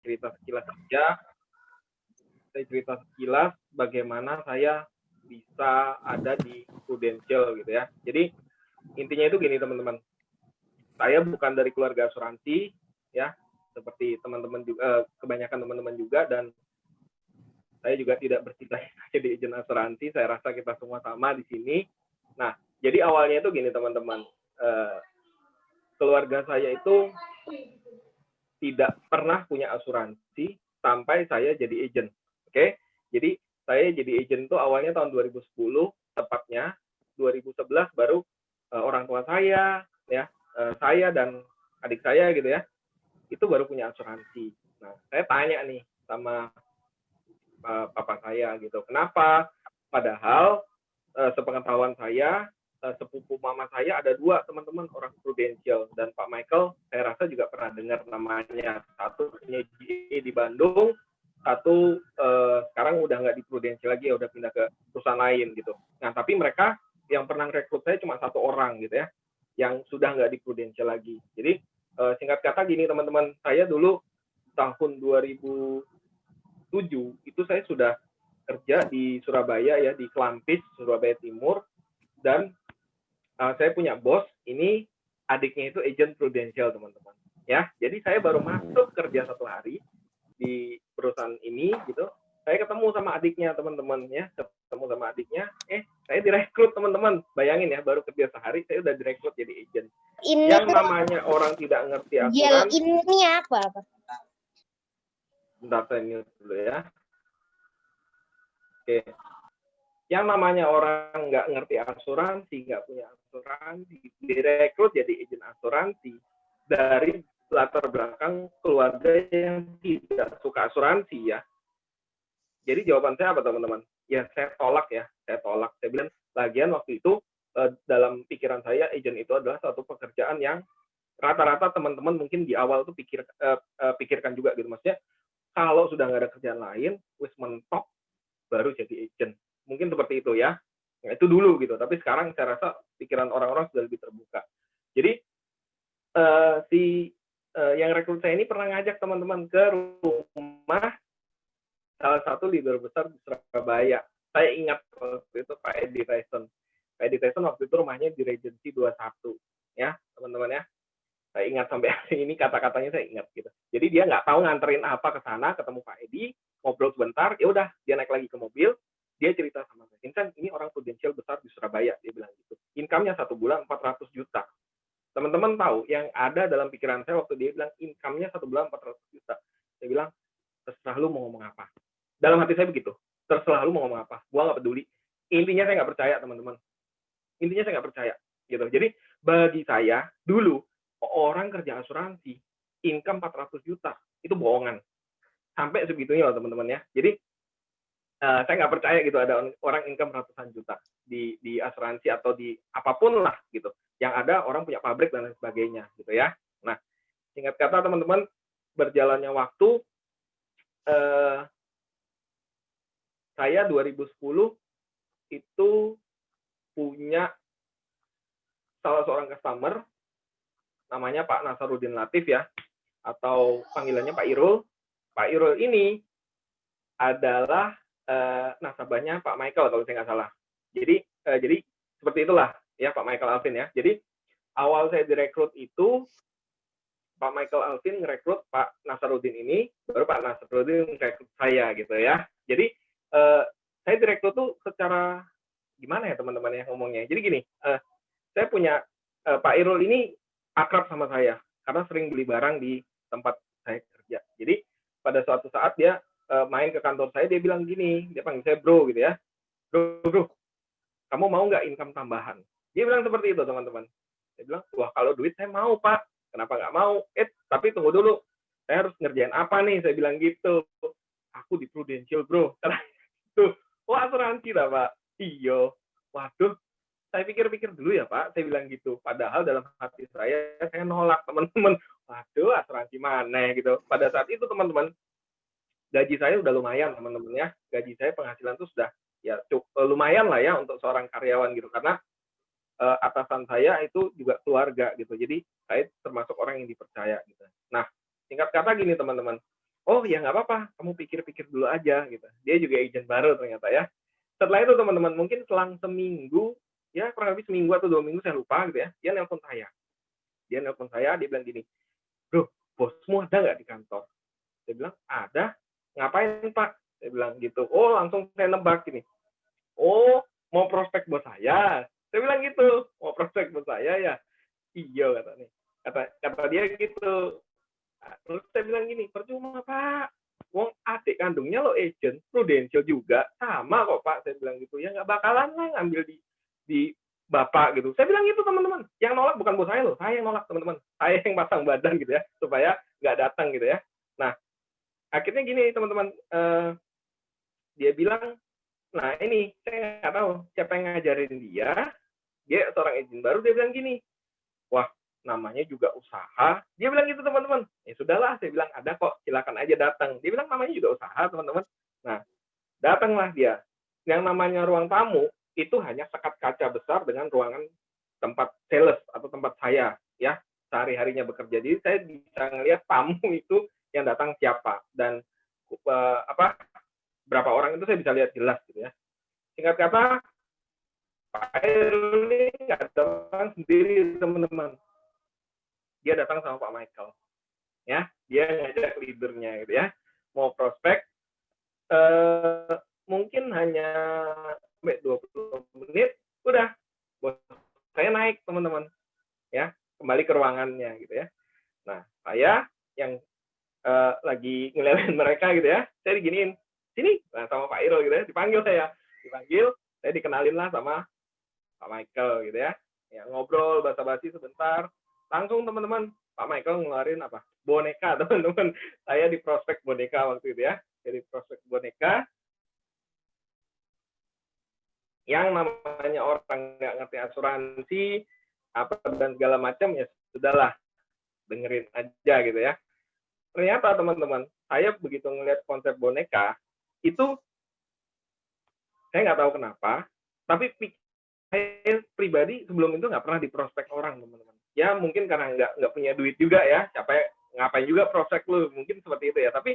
cerita sekilas saja. Saya cerita sekilas bagaimana saya bisa ada di Prudential gitu ya. Jadi intinya itu gini teman-teman. Saya bukan dari keluarga asuransi ya, seperti teman-teman juga, kebanyakan teman-teman juga, dan saya juga tidak bercita-cita jadi agen asuransi. Saya rasa kita semua sama di sini. Nah, jadi awalnya itu gini teman-teman. Keluarga saya itu tidak pernah punya asuransi sampai saya jadi agent. Oke? Jadi saya jadi agent itu awalnya tahun 2010, tepatnya 2011 baru orang tua saya ya, saya dan adik saya gitu ya, itu baru punya asuransi. Nah, saya tanya nih sama papa saya gitu, kenapa? Padahal sepengetahuan saya, sepupu mama saya ada 2 teman-teman orang Prudential, dan Pak Michael saya rasa juga pernah dengar namanya. Satu punya GE di Bandung, satu sekarang udah nggak di Prudential lagi, udah pindah ke perusahaan lain gitu. Nah, tapi mereka yang pernah rekrut saya cuma 1 orang gitu ya, yang sudah nggak di Prudential lagi. Jadi singkat kata gini teman-teman, saya dulu tahun 2007 itu saya sudah kerja di Surabaya ya, di Klampis, Surabaya Timur, dan saya punya bos, ini adiknya itu agent Prudential teman-teman ya. Jadi saya baru masuk kerja 1 hari di perusahaan ini gitu, saya ketemu sama adiknya teman-teman ya, ketemu sama adiknya, saya direkrut teman-teman. Bayangin ya, baru kerja sehari saya udah direkrut jadi agent. Ini Yang namanya orang tidak ngerti asuransi. ini apa? Bentar saya mute dulu ya. Oke. Yang namanya orang nggak ngerti asuransi, nggak punya asuransi, direkrut jadi agen asuransi dari latar belakang keluarga yang tidak suka asuransi ya. Jadi jawaban saya apa teman-teman? Ya saya tolak ya, saya tolak. Saya bilang, lagian waktu itu dalam pikiran saya agen itu adalah suatu pekerjaan yang rata-rata teman-teman mungkin di awal tuh pikirkan juga gitu. Maksudnya kalau sudah nggak ada kerjaan lain, wis mentok baru jadi agen. Mungkin seperti itu ya. Nah, itu dulu gitu. Tapi sekarang saya rasa pikiran orang-orang sudah lebih terbuka. Jadi yang rekrut saya ini pernah ngajak teman-teman ke rumah salah satu leader besar di Surabaya. Saya ingat waktu itu Pak Edi Tyson. Pak Edi Tyson waktu itu rumahnya di Regency 21 ya teman-teman ya. Saya ingat sampai hari ini, kata-katanya saya ingat gitu. Jadi dia nggak tahu nganterin apa ke sana, ketemu Pak Edi, ngobrol sebentar, ya udah dia naik lagi ke mobil, dia cerita sama saya, Vincent, ini orang Prudential besar di Surabaya, dia bilang gitu. Income-nya 1 bulan 400 juta. Teman-teman tahu yang ada dalam pikiran saya waktu dia bilang income-nya 1 bulan 400 juta. Saya bilang, terserah lu mau ngomong apa. Dalam hati saya begitu, terserah lu mau ngomong apa, gua nggak peduli. Intinya saya nggak percaya teman-teman. Intinya saya nggak percaya gitu. Jadi bagi saya dulu orang kerja asuransi income 400 juta itu bohongan. Sampai sebegitunya loh teman-teman ya. Jadi saya nggak percaya gitu ada orang income ratusan juta di asuransi atau di apapun lah gitu. Yang ada orang punya pabrik dan lain sebagainya gitu ya. Nah, singkat kata teman-teman, berjalannya waktu saya 2010 itu punya salah seorang customer namanya Pak Nasaruddin Latif ya, atau panggilannya Pak Irul. Pak Irul ini adalah nasabahnya Pak Michael kalau saya nggak salah. Jadi seperti itulah ya Pak Michael Alvin ya. Jadi awal saya direkrut itu Pak Michael Alvin ngerekrut Pak Nasaruddin ini, baru Pak Nasaruddin ngerekrut saya gitu ya. Jadi saya direkrut tuh secara gimana ya teman-teman ya ngomongnya. Jadi gini, saya punya Pak Irul ini akrab sama saya karena sering beli barang di tempat saya kerja. Jadi pada suatu saat dia main ke kantor saya, dia bilang gini, dia panggil saya bro gitu ya, bro, kamu mau nggak income tambahan? Dia bilang seperti itu teman-teman. Saya bilang, wah kalau duit saya mau Pak, kenapa nggak mau? Tapi tunggu dulu, saya harus ngerjain apa nih? Saya bilang gitu. Aku di Prudential bro. Karena itu, wah asuransi lah Pak. Iya, waduh. Saya pikir-pikir dulu ya Pak, saya bilang gitu. Padahal dalam hati saya nolak teman-teman. Waduh, asuransi mana gitu. Pada saat itu teman-teman, gaji saya udah lumayan teman-teman ya. Gaji saya penghasilan tuh sudah ya cukup lumayan lah ya untuk seorang karyawan gitu. Karena atasan saya itu juga keluarga gitu. Jadi saya termasuk orang yang dipercaya gitu. Nah, singkat kata gini teman-teman. oh ya nggak apa-apa, kamu pikir-pikir dulu aja gitu. Dia juga agent baru ternyata ya. Setelah itu teman-teman, mungkin selang seminggu, ya kurang lebih seminggu atau 2 minggu saya lupa gitu ya, dia nelpon saya. Dia bilang gini, bro, bosmu ada nggak di kantor? Saya bilang, ada. Ngapain Pak? Saya bilang gitu. Oh, langsung saya nebak gini. Oh, mau prospek bos saya. Saya bilang gitu, mau prospek bos saya ya. Iya katanya. Kata dia gitu. Terus saya bilang gini, percuma Pak. Wong adik kandungnya lo agent, Prudential juga, sama kok Pak. Saya bilang gitu. Ya nggak bakalan lah ngambil di Bapak gitu. Saya bilang gitu teman-teman. Yang nolak bukan bos saya loh, saya yang nolak teman-teman. Saya yang pasang badan gitu ya, supaya nggak datang gitu ya. Nah, akhirnya gini teman-teman, dia bilang, nah ini saya nggak tahu siapa yang ngajarin dia seorang agent baru, dia bilang gini, wah namanya juga usaha, dia bilang gitu teman-teman. Ya sudahlah, saya bilang ada kok, silakan aja datang. Dia bilang namanya juga usaha teman-teman. Nah, datanglah dia. Yang namanya ruang tamu itu hanya sekat kaca besar dengan ruangan tempat sales atau tempat saya ya sehari-harinya bekerja. Jadi saya bisa ngelihat tamu itu yang datang siapa dan berapa orang itu saya bisa lihat jelas gitu ya. Singkat kata, Pak Heru ini nggak datang sendiri teman-teman. Dia datang sama Pak Michael. Ya, dia ngajak leadernya gitu ya. Mau prospek, mungkin hanya sampai 20 menit, udah, bos saya naik teman-teman. Ya, kembali ke ruangannya gitu ya. Nah, saya yang lagi ngeliatin mereka gitu ya, saya diginiin, sini, nah, sama Pak Irul gitu ya, dipanggil, saya dikenalin lah sama Pak Michael gitu ya, ngobrol basa-basi sebentar, langsung teman-teman Pak Michael ngeluarin apa, boneka teman-teman. Saya di prospek boneka waktu itu ya, jadi prospek boneka yang namanya orang nggak ngerti asuransi apa dan segala macam, ya sudahlah, dengerin aja gitu ya. Ternyata teman-teman, saya begitu ngelihat konsep boneka itu, saya nggak tahu kenapa, tapi saya pribadi sebelum itu nggak pernah diprospek orang teman-teman. Ya mungkin karena nggak punya duit juga ya, ngapain juga prospek lu, mungkin seperti itu ya. Tapi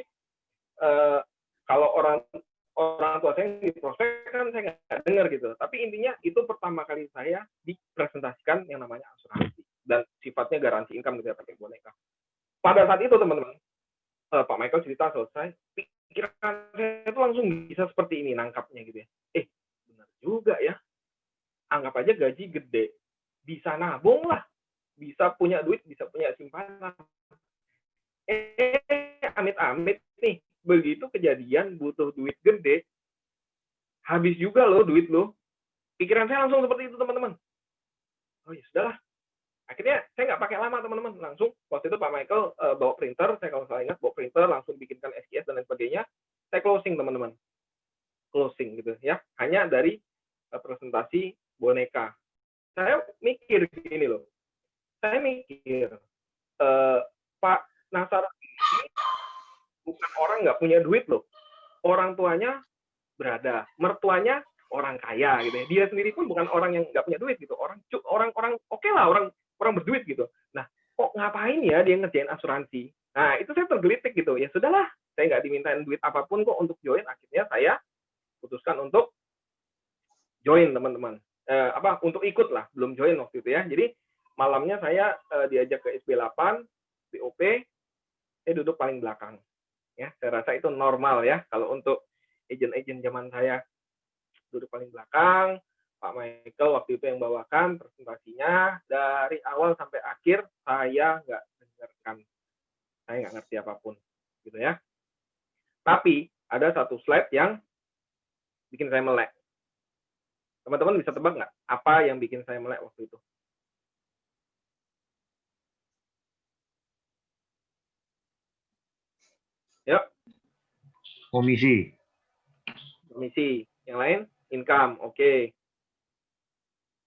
kalau orang tua saya yang diprospek kan saya nggak dengar gitu. Tapi intinya itu pertama kali saya dipresentasikan yang namanya asuransi dan sifatnya garansi income gitu ya, pakai boneka. Pada saat itu teman-teman, Pak Michael cerita selesai, pikiran saya itu langsung bisa seperti ini nangkapnya gitu ya. Benar juga ya. Anggap aja gaji gede, bisa nabung lah, bisa punya duit, bisa punya simpanan. Amit-amit nih, begitu kejadian butuh duit gede, habis juga loh duit lo. Pikiran saya langsung seperti itu teman-teman. Oh ya sudahlah. Akhirnya saya nggak pakai lama teman-teman, langsung waktu itu Pak Michael bawa printer, saya kalau salah ingat bawa printer, langsung bikinkan SKS dan lain sebagainya. Saya closing teman-teman, closing gitu ya, hanya dari presentasi boneka. Saya mikir gini loh, Pak Nasar ini bukan orang nggak punya duit loh, orang tuanya berada, mertuanya orang kaya gitu ya, dia sendiri pun bukan orang yang nggak punya duit gitu, orang oke lah, orang berduit gitu. Nah, kok ngapain ya dia ngerjain asuransi? Nah, itu saya tergelitik gitu. Ya sudahlah, saya nggak dimintain duit apapun kok untuk join. Akhirnya saya putuskan untuk join teman-teman. Untuk ikut lah, belum join waktu itu ya. Jadi malamnya saya diajak ke SB8, BOP, saya duduk paling belakang. Ya, saya rasa itu normal ya kalau untuk agent-agent zaman saya, duduk paling belakang. Pak Michael waktu itu yang bawakan presentasinya dari awal sampai akhir, saya nggak dengarkan, saya nggak ngerti apapun gitu ya. Tapi ada satu slide yang bikin saya melek. Teman-teman bisa tebak nggak apa yang bikin saya melek waktu itu? Yuk. Komisi. Yang lain income, oke.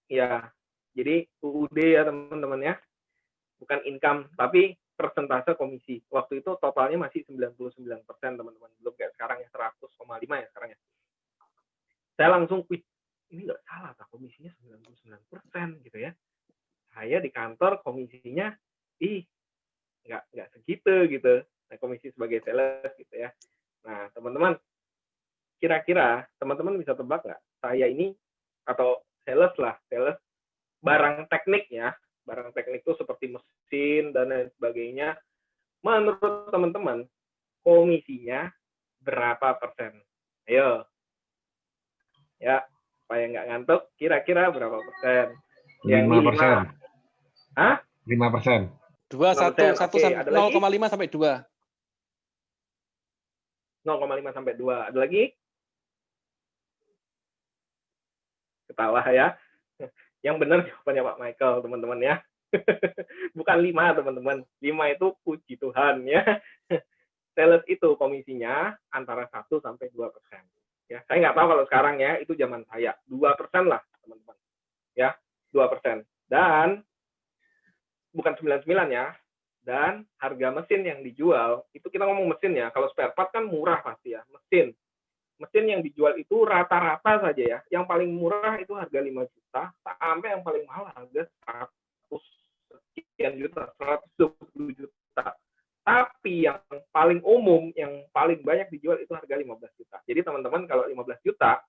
Ya, jadi UUD ya teman-teman ya, bukan income tapi persentase komisi. Waktu itu totalnya masih 99% teman-teman, belum kayak sekarang ya 100,5 ya sekarang ya. Saya langsung ini nggak salah, komisinya 99% gitu ya. Saya di kantor komisinya nggak segitu gitu. Nah, komisi sebagai sales gitu ya. Nah, teman-teman, kira-kira teman-teman bisa tebak nggak? Saya ini atau sales lah, sales barang teknik ya, barang teknik itu seperti mesin dan lain sebagainya. Menurut teman-teman, komisinya berapa persen? Ayo, ya, supaya nggak ngantuk, kira-kira berapa persen? Yang ini 5%. 5. Hah? 5%. 2, 1, 1 Oke, ada lagi? 0,5 sampai 2. 0,5 sampai 2. Ada lagi? Ketawa ya. Yang benar jawabannya Pak Michael, teman-teman ya. Bukan 5, teman-teman. 5 itu puji Tuhan ya. Sales itu komisinya antara 1 sampai 2%. Ya, saya nggak tahu kalau sekarang ya, itu zaman saya. 2% lah, teman-teman. Ya, 2%. Dan bukan 99 ya. Dan harga mesin yang dijual, itu kita ngomong mesin ya. Kalau spare part kan murah pasti ya. Mesin yang dijual itu rata-rata saja ya. Yang paling murah itu harga 5 juta, sampai yang paling mahal harga 100 sekian juta, 120 juta. Tapi yang paling umum, yang paling banyak dijual itu harga 15 juta. Jadi teman-teman kalau 15 juta,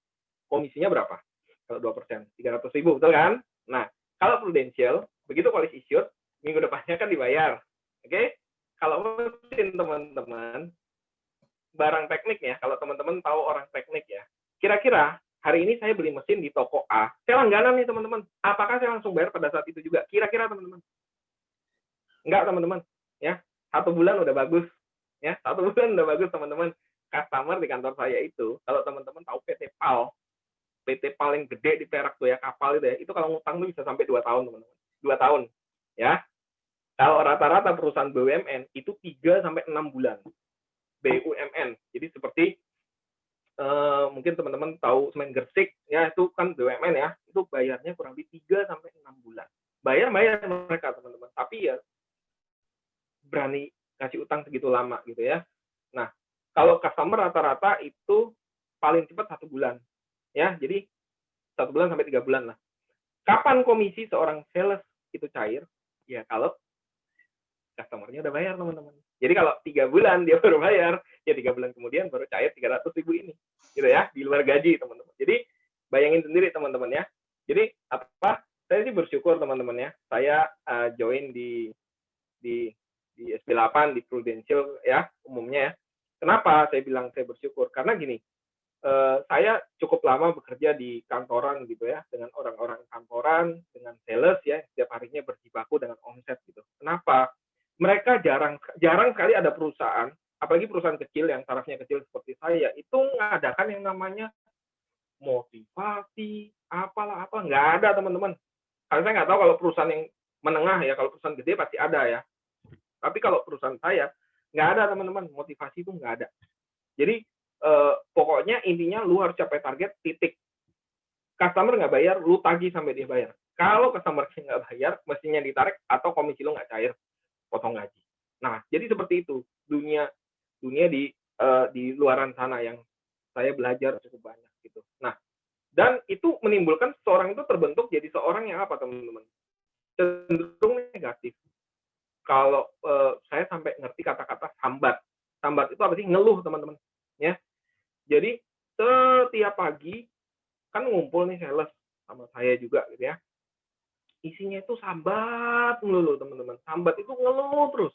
komisinya berapa? Kalau 2%, 300.000, betul kan? Nah, kalau Prudential, begitu policy issued, minggu depannya kan dibayar. Oke? Kalau mesin teman-teman, barang teknik ya, kalau teman-teman tahu orang teknik ya, kira-kira hari ini saya beli mesin di toko A, saya langganan nih teman-teman, apakah saya langsung bayar pada saat itu juga? Kira-kira teman-teman? Enggak teman-teman, ya. 1 bulan udah bagus, ya. 1 bulan udah bagus teman-teman. Customer di kantor saya itu, kalau teman-teman tahu PT PAL paling gede di Perak tuh ya, kapal itu kalau ngutang tuh bisa sampai 2 tahun teman-teman. 2 tahun, ya. Kalau rata-rata perusahaan BUMN itu 3 sampai 6 bulan. BUMN. Jadi seperti mungkin teman-teman tahu semen Gersik ya, itu kan BUMN ya, itu bayarnya kurang lebih 3 sampai 6 bulan. Bayar mereka teman-teman, tapi ya berani kasih utang segitu lama gitu ya. Nah, kalau customer rata-rata itu paling cepat 1 bulan. Ya, jadi 1 bulan sampai 3 bulan lah. Kapan komisi seorang sales itu cair? Ya kalau customer-nya udah bayar teman-teman. Jadi kalau 3 bulan dia baru bayar, ya 3 bulan kemudian baru cair 300.000 ini. Gitu ya, di luar gaji teman-teman. Jadi bayangin sendiri teman-teman ya. Jadi apa? Saya sih bersyukur teman-teman ya. Saya join di SP8 di Prudential ya umumnya ya. Kenapa saya bilang saya bersyukur? Karena gini, saya cukup lama bekerja di kantoran gitu ya, dengan orang-orang kantoran, dengan sales ya, setiap harinya berjibaku dengan omset gitu. Kenapa? Mereka jarang sekali ada perusahaan, apalagi perusahaan kecil yang tarafnya kecil seperti saya, itu mengadakan yang namanya motivasi, apalah apa, nggak ada teman-teman. Karena saya nggak tahu kalau perusahaan yang menengah ya, kalau perusahaan gede pasti ada ya. Tapi kalau perusahaan saya, nggak ada teman-teman, motivasi itu nggak ada. Jadi pokoknya intinya lu harus capai target, titik. Customer nggak bayar, lu tagih sampai dia bayar. Kalau customer nggak bayar, mestinya ditarik atau komisi lu nggak cair, potong gaji. Nah, jadi seperti itu dunia di luaran sana yang saya belajar cukup banyak gitu. Nah, dan itu menimbulkan seorang itu terbentuk jadi seorang yang apa teman-teman? Cenderung negatif. Kalau saya sampai ngerti kata-kata sambat. Sambat itu apa sih? Ngeluh teman-teman. Ya. Jadi setiap pagi kan ngumpul nih sales sama saya juga gitu ya. Isinya itu sambat melulu teman-teman. Sambat itu ngeluh terus.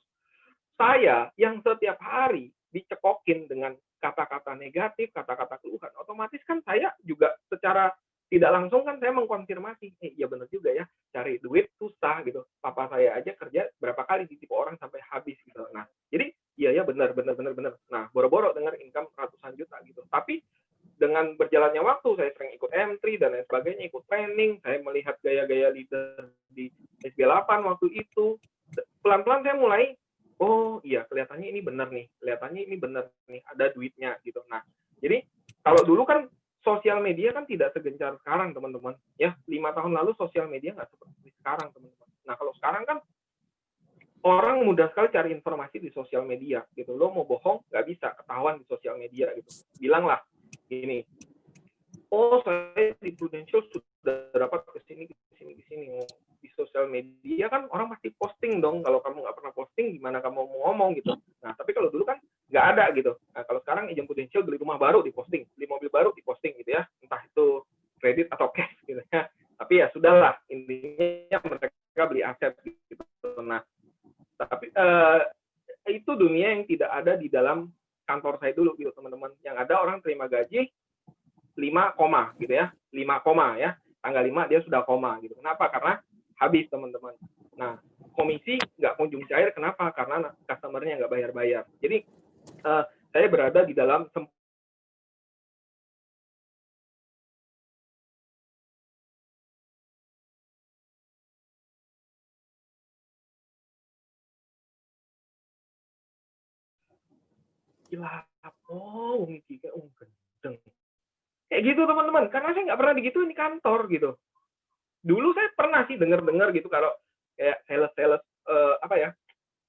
Saya yang setiap hari dicekokin dengan kata-kata negatif, kata-kata keluhan, otomatis kan saya juga secara tidak langsung kan saya mengkonfirmasi, iya benar juga ya, cari duit susah gitu. Papa saya aja kerja berapa kali ditipu orang sampai habis gitu. Nah, jadi iya ya benar. Nah, boro-boro dengar income ratusan juta gitu. Tapi dengan berjalannya waktu, saya sering ikut M3 dan lain sebagainya, ikut training, saya melihat gaya-gaya leader di SB8 waktu itu, pelan-pelan saya mulai, oh iya kelihatannya ini benar nih, ada duitnya gitu. Nah, jadi kalau dulu kan sosial media kan tidak segencar sekarang teman-teman. Ya, 5 tahun lalu sosial media nggak seperti sekarang teman-teman. Nah, kalau sekarang kan orang mudah sekali cari informasi di sosial media gitu. Lo mau bohong nggak bisa, ketahuan di sosial media gitu. Bilanglah ini, oh saya di Prudential sudah dapat kesini, oh, bisa sosial media kan orang pasti posting dong. Kalau kamu nggak pernah posting, gimana kamu mau ngomong gitu. Nah, tapi kalau dulu kan nggak ada gitu. Nah, kalau sekarang agent potensial beli rumah baru diposting, beli mobil baru diposting gitu ya. Entah itu kredit atau cash gitu ya. Tapi ya sudahlah, intinya mereka beli aset gitu. Nah, tapi itu dunia yang tidak ada di dalam kantor saya dulu gitu teman-teman. Yang ada orang terima gaji 5 koma gitu ya, 5 koma ya, tanggal 5 dia sudah koma gitu. Kenapa? Karena habis teman-teman. Nah, komisi nggak kunjung cair, kenapa? Karena customer-nya nggak bayar-bayar. Jadi saya berada di dalam gendeng. Kayak gitu teman-teman, karena saya nggak pernah digituin di kantor gitu. Dulu saya pernah sih dengar-dengar gitu kalau kayak sales apa ya,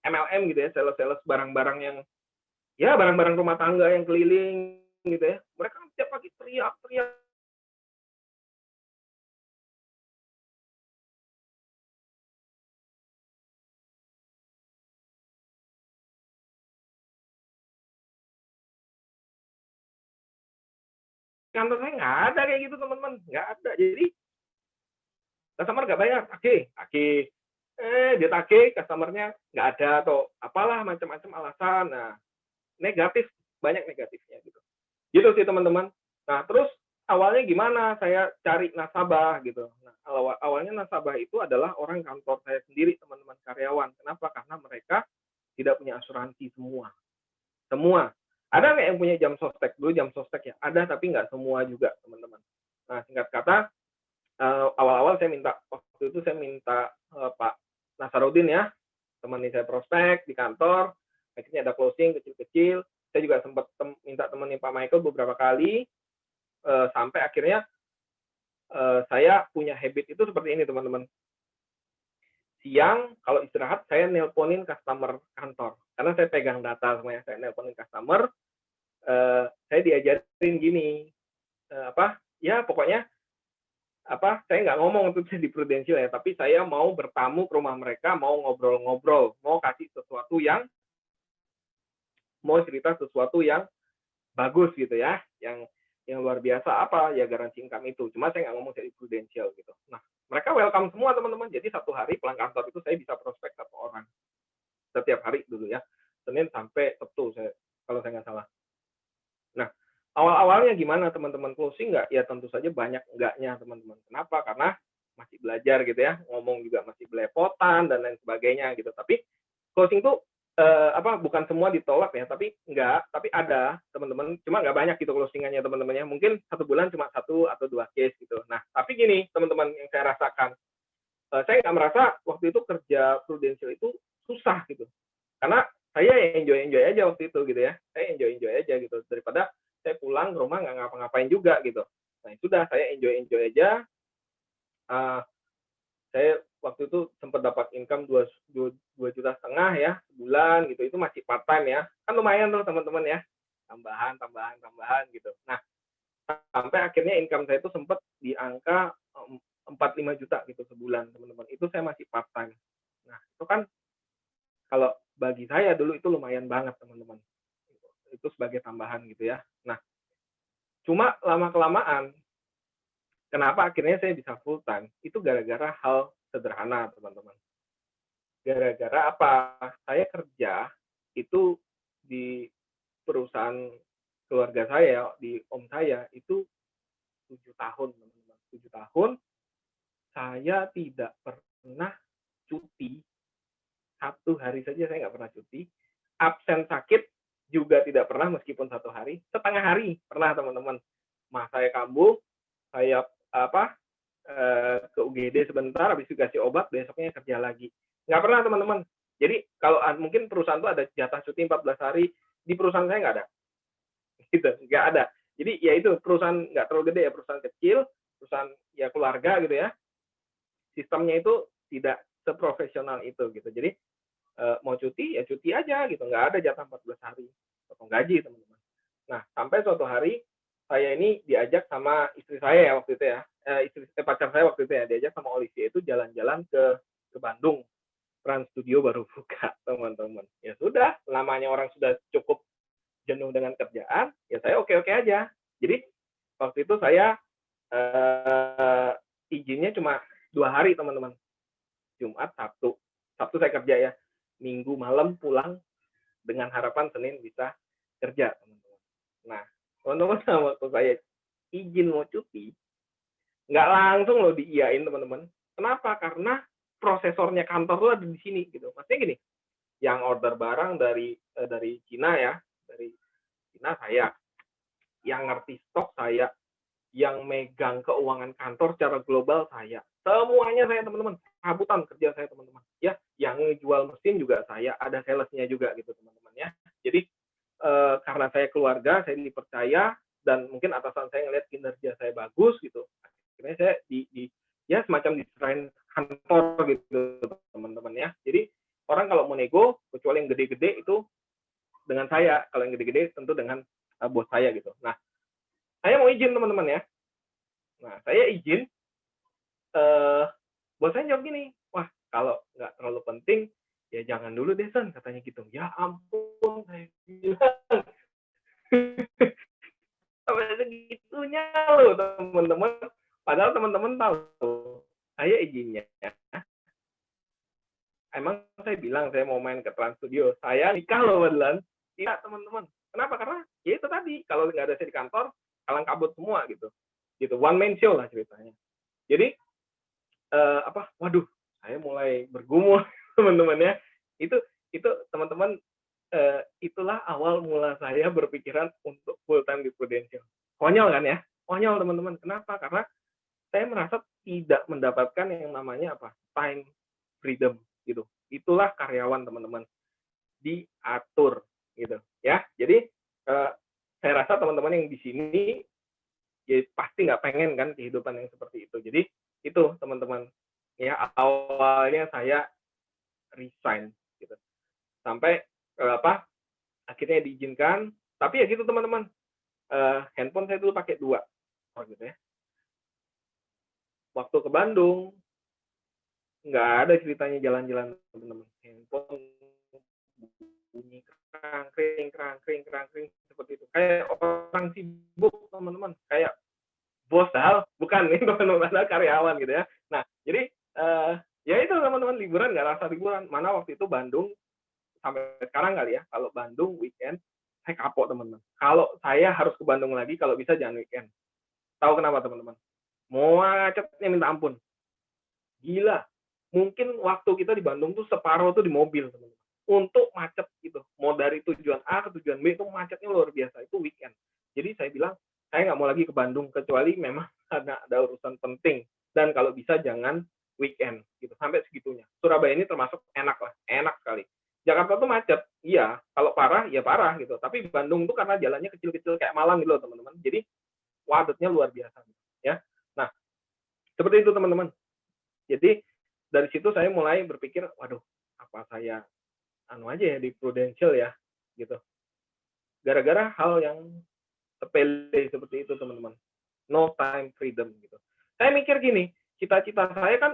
MLM gitu ya, sales barang-barang yang ya barang-barang rumah tangga yang keliling gitu ya. Mereka setiap pagi teriak-teriak. Kantor saya nggak ada kayak gitu teman-teman, nggak ada. Jadi customer nggak bayar, tagih. Dia tagih, customernya nggak ada atau apalah macam-macam alasan. Nah, negatif, banyak negatifnya gitu. Gitu sih teman-teman. Nah, terus awalnya gimana saya cari nasabah gitu. Nah, awalnya nasabah itu adalah orang kantor saya sendiri, teman-teman karyawan. Kenapa? Karena mereka tidak punya asuransi semua. Semua. Ada nggak yang punya jam sostek? Dulu jam sostek ya, ada tapi nggak semua juga teman-teman. Nah, singkat kata, awal-awal waktu itu saya minta Pak Nasarudin ya, teman saya prospek di kantor, akhirnya ada closing kecil-kecil. Saya juga sempat minta temenin Pak Michael beberapa kali, sampai akhirnya saya punya habit itu seperti ini teman-teman. Siang kalau istirahat saya nelponin customer kantor, karena saya pegang data semuanya, saya nelponin customer. Saya diajarin gini, ya pokoknya saya nggak ngomong untuk di Prudential ya, tapi saya mau bertamu ke rumah mereka, mau ngobrol-ngobrol, mau cerita sesuatu yang bagus gitu ya, yang luar biasa ya garansi income itu. Cuma saya nggak ngomong dari Prudential gitu. Nah, mereka welcome semua teman-teman. Jadi satu hari pulang kantor itu saya bisa prospek 1 orang setiap hari dulu ya, Senin sampai Sabtu kalau saya nggak salah. Nah, awal-awalnya gimana teman-teman, closing nggak? Ya tentu saja banyak enggaknya teman-teman. Kenapa? Karena masih belajar gitu ya, ngomong juga masih belepotan dan lain sebagainya gitu. Tapi closing tuh bukan semua ditolak ya, tapi ada teman-teman, cuma nggak banyak gitu closingannya teman-temannya. Mungkin 1 bulan cuma 1 atau 2 case gitu. Nah, tapi gini teman-teman yang saya rasakan, saya nggak merasa waktu itu kerja Prudential itu susah gitu. Karena saya enjoy aja waktu itu gitu ya. Saya enjoy aja gitu, daripada saya pulang ke rumah nggak ngapa-ngapain juga gitu. Nah, sudah saya enjoy aja. Saya waktu itu sempat dapat income 2,5 juta ya sebulan gitu. Itu masih part time ya, kan lumayan tuh teman-teman ya, tambahan gitu. Nah, sampai akhirnya income saya itu sempat di angka 4-5 juta gitu sebulan teman-teman. Itu saya masih part time. Nah, itu kan kalau bagi saya dulu itu lumayan banget teman-teman, itu sebagai tambahan gitu ya. Nah, cuma lama-kelamaan kenapa akhirnya saya bisa full time, itu gara-gara hal sederhana teman-teman. Gara-gara apa? Saya kerja itu di perusahaan keluarga saya, di om saya itu 7 tahun teman-teman. 7 tahun saya tidak pernah cuti. 1 hari saja saya nggak pernah cuti. Absen sakit juga tidak pernah, meskipun 1 hari. Setengah hari pernah teman-teman. Saya kambuh, saya ke UGD sebentar, habis itu kasih obat, besoknya kerja lagi. Nggak pernah teman-teman. Jadi kalau mungkin perusahaan itu ada jatah cuti 14 hari, di perusahaan saya nggak ada. Gitu, nggak ada. Jadi ya itu, perusahaan nggak terlalu gede ya, perusahaan kecil, perusahaan ya keluarga gitu ya. Sistemnya itu tidak seprofesional itu gitu. Jadi mau cuti ya cuti aja gitu, nggak ada jatah 14 hari potong gaji teman-teman. Nah, sampai suatu hari saya ini diajak sama istri saya ya waktu itu ya, pacar saya waktu itu ya, diajak sama Olivia itu jalan-jalan ke Bandung. Trans Studio baru buka, teman-teman. Ya sudah, namanya orang sudah cukup jenuh dengan kerjaan, ya saya oke-oke aja. Jadi waktu itu saya izinnya cuma 2 hari, teman-teman. Jumat, Sabtu. Sabtu saya kerja ya. Minggu malam pulang dengan harapan Senin bisa kerja, teman-teman. Nah, teman-teman, waktu saya izin mau cuti, nggak langsung loh diiyain, teman-teman. Kenapa? Karena prosesornya kantor tuh ada di sini gitu. Maksudnya gini, yang order barang dari Cina ya, dari Cina saya, yang ngerti stok saya, yang megang keuangan kantor secara global saya, semuanya saya, teman-teman. Habutan kerja saya, teman-teman. Ya, yang jual mesin juga saya, ada salesnya juga gitu, teman-teman ya. Jadi karena saya keluarga, saya dipercaya, dan mungkin atasan saya ngelihat kinerja saya bagus gitu. Akhirnya saya ya semacam diserahin kantor gitu, teman-teman ya. Jadi orang kalau mau nego, kecuali yang gede-gede itu dengan saya. Kalau yang gede-gede tentu dengan bos saya gitu. Nah, saya mau izin, teman-teman ya. Nah, saya izin, bos saya jawab gini, wah kalau nggak terlalu penting, ya jangan dulu deh, Sen, katanya gitu. Ya ampun, saya bilang. Sampai segitunya loh, teman-teman. Padahal teman-teman tahu, saya izinnya. Emang saya bilang saya mau main ke Trans Studio. Saya nikah loh, beneran. Iya, teman-teman. Kenapa? Karena ya itu tadi, kalau nggak ada saya di kantor, kalang kabut semua gitu. Gitu, one man show lah ceritanya. Jadi, waduh, saya mulai bergumul, teman-teman ya. Itu teman-teman, itulah awal mula saya berpikiran untuk full time di Prudential. Konyol kan ya? Konyol, teman-teman. Kenapa? Karena saya merasa tidak mendapatkan yang namanya time freedom gitu. Itulah karyawan, teman-teman, diatur gitu ya. Jadi saya rasa teman-teman yang di sini ya pasti nggak pengen kan kehidupan yang seperti itu. Jadi itu, teman-teman ya, awalnya saya resign gitu. Sampai akhirnya diizinkan, tapi ya gitu, teman-teman. Handphone saya dulu pakai 2 gitu ya. Waktu ke Bandung nggak ada ceritanya jalan-jalan, teman-teman. Handphone bunyi kerang-kering seperti itu. Kayak orang sibuk, teman-teman. Kayak bos, bukan nih, teman-teman, karyawan gitu ya. Nah, jadi ya itu, teman-teman, liburan nggak rasa liburan. Mana waktu itu Bandung, sampai sekarang kali ya, kalau Bandung weekend, saya kapok, teman-teman. Kalau saya harus ke Bandung lagi, kalau bisa jangan weekend. Tahu kenapa, teman-teman? Macetnya minta ampun. Gila. Mungkin waktu kita di Bandung tuh separuh tuh di mobil, teman-teman. Untuk macet gitu. Mau dari tujuan A ke tujuan B itu macetnya luar biasa. Itu weekend. Jadi saya bilang, saya nggak mau lagi ke Bandung, kecuali memang ada urusan penting. Dan kalau bisa jangan weekend gitu, sampai segitunya. Surabaya ini termasuk enak lah, enak sekali. Jakarta tuh macet, iya. Kalau parah, ya parah gitu. Tapi Bandung tuh karena jalannya kecil-kecil kayak Malang gitu loh, teman-teman. Jadi wadetnya luar biasa, ya. Nah, seperti itu, teman-teman. Jadi dari situ saya mulai berpikir, waduh, apa saya aja ya di Prudential ya, gitu. Gara-gara hal yang sepele seperti itu, teman-teman. No time freedom gitu. Saya mikir gini, cita-cita saya kan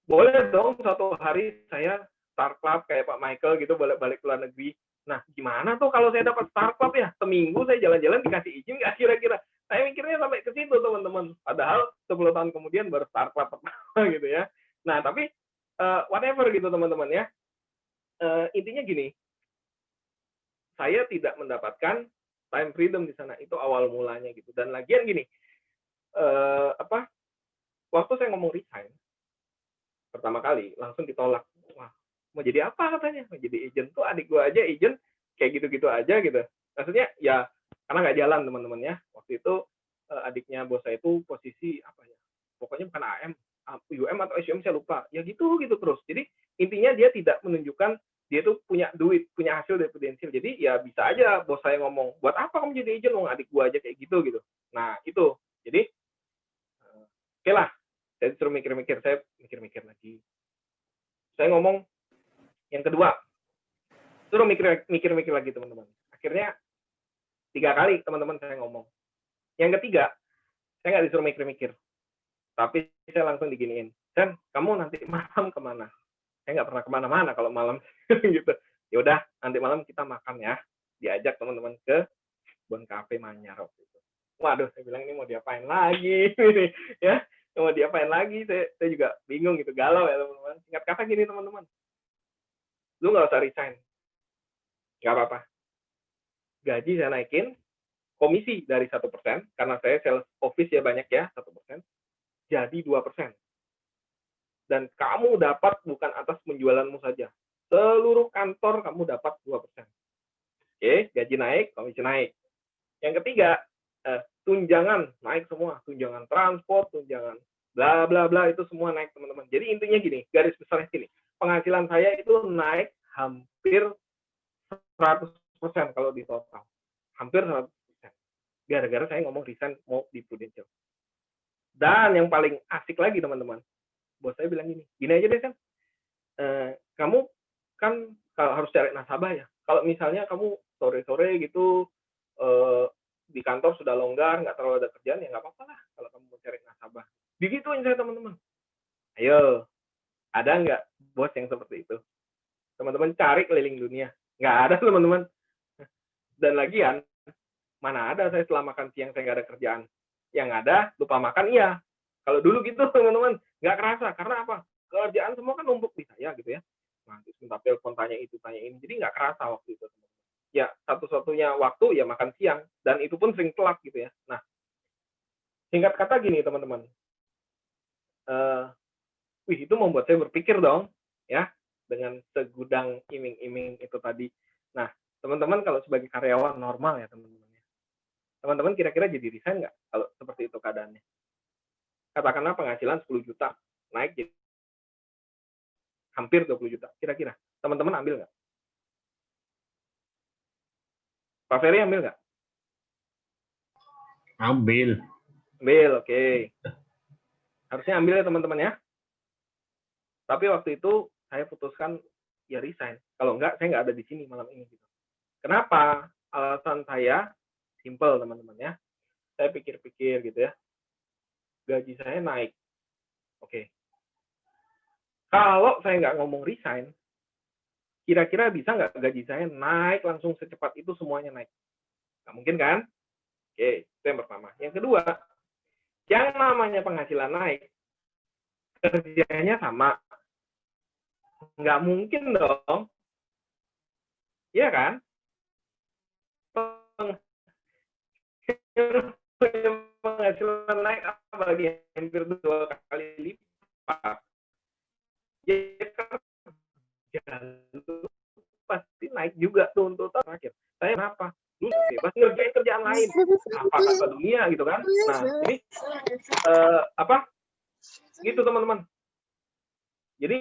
boleh dong suatu hari saya start club kayak Pak Michael gitu, balik-balik ke luar negeri. Nah, gimana tuh kalau saya dapat start club ya? Seminggu saya jalan-jalan dikasih izin nggak kira-kira? Saya mikirnya sampai ke situ, teman-teman. Padahal 10 tahun kemudian baru start club pertama gitu ya. Nah, tapi whatever gitu, teman-teman ya. Intinya gini, saya tidak mendapatkan time freedom di sana. Itu awal mulanya gitu. Dan lagian gini, waktu saya ngomong resign pertama kali langsung ditolak. Wah, mau jadi apa katanya? Mau jadi agent tuh adik gua aja agent kayak gitu-gitu aja gitu. Maksudnya ya karena nggak jalan, teman-teman ya. Waktu itu adiknya bos saya itu posisi apa ya? Pokoknya bukan AM, UM atau SUM saya lupa. Ya gitu terus. Jadi intinya dia tidak menunjukkan dia tuh punya duit, punya hasil dari Prudential. Jadi ya bisa aja bos saya ngomong, buat apa kamu jadi agent? Wong adik gua aja kayak gitu. Nah itu. Jadi oke lah. Saya disuruh mikir-mikir, saya mikir-mikir lagi. Saya ngomong yang kedua, suruh mikir-mikir lagi, teman-teman. Akhirnya 3 kali, teman-teman, saya ngomong. Yang ketiga, saya nggak disuruh mikir-mikir. Tapi saya langsung diginiin, Sen, kamu nanti malam kemana? Saya nggak pernah kemana-mana kalau malam gitu. Ya udah, nanti malam kita makan ya. Diajak teman-teman ke Bon Cafe Manyar waktu itu. Waduh, saya bilang ini mau diapain lagi, ya? Mau diapain lagi? Saya juga bingung gitu, galau ya teman-teman. Singkat kata gini teman-teman, lu nggak usah resign, nggak apa-apa. Gaji saya naikin, komisi dari 1%, karena saya sales office ya banyak ya, 1%, jadi 2%. Dan kamu dapat bukan atas penjualanmu saja. Seluruh kantor kamu dapat 2%. Oke, gaji naik, komisi naik. Yang ketiga, tunjangan naik semua. Tunjangan transport, tunjangan bla bla bla, itu semua naik teman-teman. Jadi intinya gini, garis besarnya gini. Penghasilan saya itu naik hampir 100% kalau di total. Hampir 100%. Gara-gara saya ngomong resign mau di Prudential. Dan yang paling asik lagi teman-teman, bos saya bilang gini aja deh kan, kamu kan kalau harus cari nasabah ya. Kalau misalnya kamu sore-sore gitu di kantor sudah longgar, nggak terlalu ada kerjaan, ya nggak apa-apa lah kalau kamu mau cari nasabah. Digituin saya teman-teman. Ayo, ada nggak bos yang seperti itu? Teman-teman cari keliling dunia. Nggak ada teman-teman. Dan lagian, mana ada saya setelah makan siang saya nggak ada kerjaan. Yang ada, lupa makan iya. Kalau dulu gitu teman-teman, nggak kerasa. Karena apa? Kerjaan semua kan numpuk di saya gitu ya. Nanti sebentar telepon tanya itu, tanya ini. Jadi nggak kerasa waktu itu. Ya, satu-satunya waktu ya makan siang. Dan itu pun sering telat gitu ya. Nah, singkat kata gini teman-teman. Itu membuat saya berpikir dong. Ya, dengan segudang iming-iming itu tadi. Nah, teman-teman kalau sebagai karyawan normal ya teman-teman. Teman-teman kira-kira jadi resign nggak kalau seperti itu keadaannya? Katakanlah penghasilan 10 juta, naik jadi hampir 20 juta. Kira-kira teman-teman ambil nggak? Pak Ferry ambil nggak? Ambil. Ambil, oke. Harusnya ambil ya teman-teman ya. Tapi waktu itu saya putuskan ya resign. Kalau nggak, saya nggak ada di sini malam ini. Gitu. Kenapa? Alasan saya simple teman-teman ya. Saya pikir-pikir gitu ya. Gaji saya naik. Oke. Kalau saya nggak ngomong resign, kira-kira bisa nggak gaji saya naik langsung secepat itu semuanya naik? Nggak mungkin kan? Oke, itu yang pertama. Yang kedua, yang namanya penghasilan naik, kerjanya sama. Nggak mungkin dong. Iya kan? Penghasilan naik apalagi hampir 2 kali lipat. Ya pasti naik juga tuh untuk terakhir. Saya kenapa? Dulu bebas ngerjain kerjaan lain. Apa kata dunia gitu kan? Nah, ini gitu teman-teman. Jadi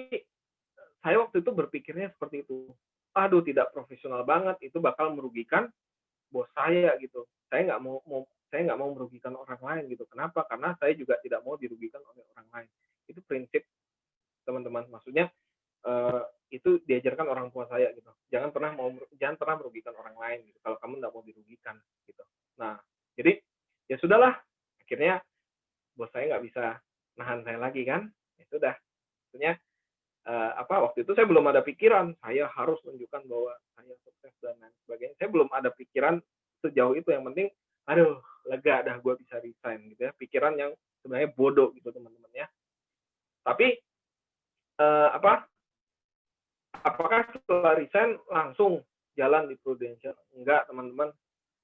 saya waktu itu berpikirnya seperti itu. Aduh, tidak profesional banget, itu bakal merugikan bos saya gitu. Saya nggak mau merugikan orang lain gitu. Kenapa? Karena saya juga tidak mau dirugikan oleh orang lain. Itu prinsip teman-teman. Maksudnya itu diajarkan orang tua saya gitu. Jangan pernah merugikan orang lain gitu. Kalau kamu nggak mau dirugikan gitu. Nah, jadi ya sudahlah. Akhirnya bos saya nggak bisa nahan saya lagi kan. Ya sudah. Maksudnya waktu itu saya belum ada pikiran saya harus menunjukkan bahwa saya sukses dan lain sebagainya. Saya belum ada pikiran sejauh itu. Yang penting, aduh, lega dah gue bisa resign gitu ya. Pikiran yang sebenarnya bodoh gitu teman-teman ya. Tapi apakah setelah resign langsung jalan di Prudential? Enggak teman-teman.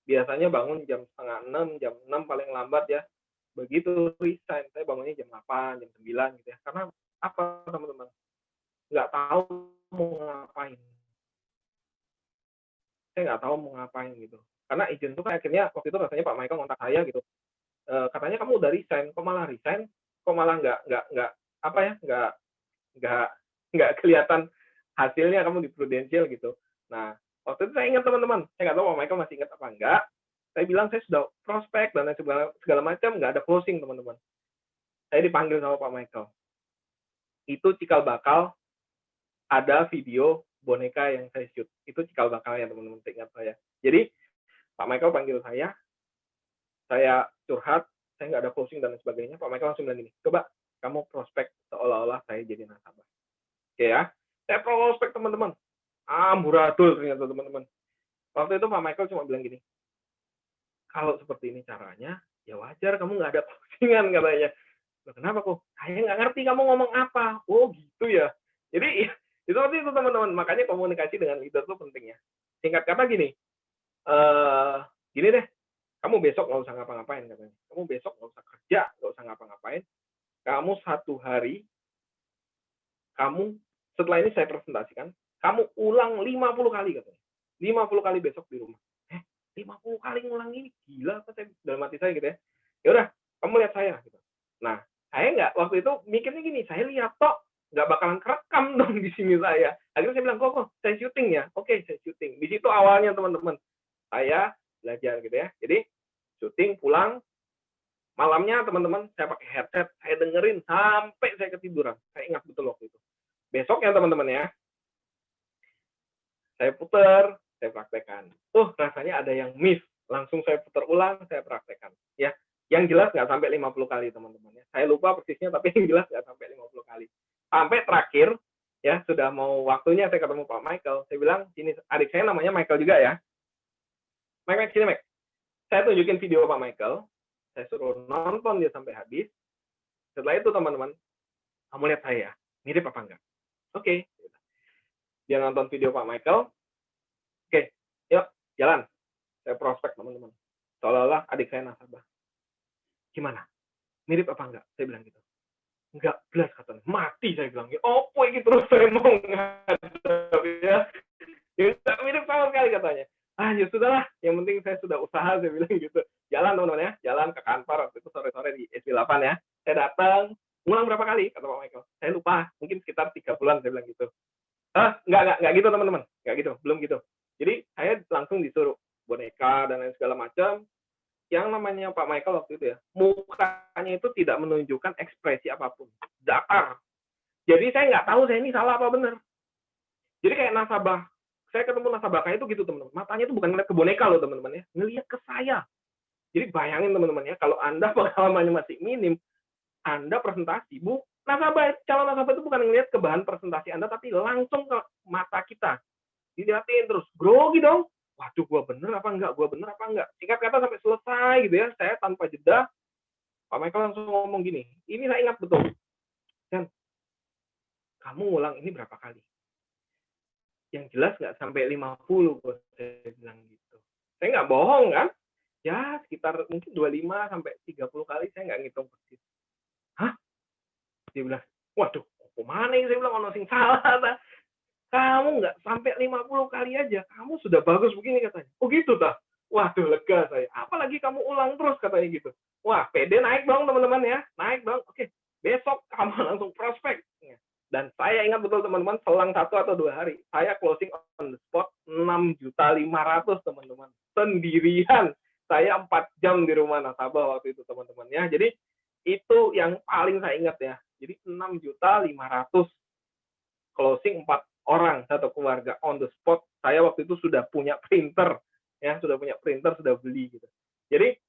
Biasanya bangun jam 5:30, jam 6 paling lambat ya. Begitu resign, saya bangunnya jam 8, jam 9 gitu ya. Karena apa teman-teman? Nggak tahu mau ngapain. Saya nggak tahu mau ngapain gitu. Karena izin itu kan akhirnya waktu itu rasanya Pak Michael kontak saya gitu. Katanya kamu udah resign, kok malah resign? Kok malah nggak kelihatan hasilnya kamu di Prudential gitu. Nah, waktu itu saya ingat teman-teman, saya nggak tahu Pak Michael masih ingat apa enggak. Saya bilang saya sudah prospek dan segala macam, nggak ada closing teman-teman. Saya dipanggil sama Pak Michael. Itu cikal bakal ada video boneka yang saya shoot. Itu cikal bakalnya teman-teman, ingat saya. Jadi Pak Michael panggil saya curhat, saya nggak ada closing dan lain sebagainya, Pak Michael langsung bilang gini, coba kamu prospek seolah-olah saya jadi nasabah. Oke ya, saya prospek teman-teman. Amburadul ternyata teman-teman. Waktu itu Pak Michael cuma bilang gini, kalau seperti ini caranya, ya wajar kamu nggak ada closingan katanya. Loh, kenapa kok? Saya nggak ngerti kamu ngomong apa. Oh gitu ya. Jadi itu seperti itu teman-teman. Makanya komunikasi dengan leader itu penting ya. Singkat kata gini, gini deh, kamu besok nggak usah ngapa-ngapain katanya. Kamu besok nggak usah kerja, nggak usah ngapa-ngapain. Kamu satu hari, kamu setelah ini saya presentasikan, kamu ulang 50 kali katanya. 50 kali besok di rumah. 50 kali ngulang ini gila apa saya dalam hati saya gitu ya. Ya udah, kamu lihat saya gitu. Nah, saya nggak waktu itu mikirnya gini, saya lihat tok nggak bakalan kerekam dong di sini saya. Akhirnya saya bilang, kok saya syuting ya? Oke, saya syuting. Di situ awalnya teman-teman. Saya belajar gitu ya. Jadi syuting pulang malamnya teman-teman saya pakai headset, saya dengerin sampai saya ketiduran. Saya ingat betul waktu itu. Besoknya teman-teman ya, saya putar, saya praktekkan. Rasanya ada yang miss. Langsung saya putar ulang, saya praktekkan. Ya, yang jelas nggak sampai 50 kali teman-teman ya. Saya lupa persisnya, tapi yang jelas nggak sampai 50 kali. Sampai terakhir, ya sudah mau waktunya saya ketemu Pak Michael. Saya bilang, sini adik saya namanya Michael juga ya. Mike, sini Mike. Saya tunjukin video Pak Michael. Saya suruh nonton dia sampai habis. Setelah itu teman-teman, kamu lihat saya, mirip apa enggak? Oke. Dia nonton video Pak Michael. Oke, yuk jalan. Saya prospek teman-teman. Seolah-olah adik saya nasabah. Gimana? Mirip apa enggak? Saya bilang gitu. Enggak, belas katanya. Mati saya bilang. Opo ini terus saya mau ngadep ya. Ya mirip sama sekali katanya. Ya sudahlah, yang penting saya sudah usaha, saya bilang gitu. Jalan teman-teman ya, jalan ke kantor waktu itu sore-sore di SB8 ya. Saya datang, ngulang berapa kali kata Pak Michael. Saya lupa, mungkin sekitar 3 bulan saya bilang gitu. Enggak gitu teman-teman, enggak gitu, belum gitu. Jadi saya langsung disuruh boneka dan lain segala macam. Yang namanya Pak Michael waktu itu ya, mukanya itu tidak menunjukkan ekspresi apapun, datar. Jadi saya nggak tahu saya ini salah apa benar. Jadi kayak nasabah, saya ketemu nasabah kayak itu gitu teman-teman. Matanya itu bukan ngeliat ke boneka loh teman-teman ya, ngeliat ke saya. Jadi bayangin teman-teman ya, kalau Anda pengalamannya masih minim, Anda presentasi, calon nasabah itu bukan ngeliat ke bahan presentasi Anda, tapi langsung ke mata kita. Dilihatin terus, grogi dong. Waduh, gua bener apa enggak? Singkat kata sampai selesai gitu ya, saya tanpa jeda, Pak Michael langsung ngomong gini, ini saya ingat betul. Dan kamu ngulang ini berapa kali? Yang jelas nggak sampai 50, saya bilang gitu. Saya nggak bohong kan? Ya, sekitar mungkin 25 sampai 30 kali, saya nggak ngitung persis. Hah? Dia bilang, waduh, kemana ini? Saya bilang, ono sing salah. Kamu nggak sampai 50 kali aja, kamu sudah bagus begini katanya. Oh gitu tah? Waduh, lega saya. Apalagi kamu ulang terus katanya gitu. Wah, PD naik dong teman-teman ya. Naik dong. Oke, besok kamu langsung prospek. Dan saya ingat betul teman-teman, selang 1 atau 2 hari, saya closing on the spot 6.500.000 teman-teman. Sendirian. Saya 4 jam di rumah nasabah waktu itu teman-teman ya. Jadi itu yang paling saya ingat ya. Jadi 6.500.000 closing 4 orang satu keluarga on the spot. Saya waktu itu sudah punya printer ya, sudah beli gitu. Jadi,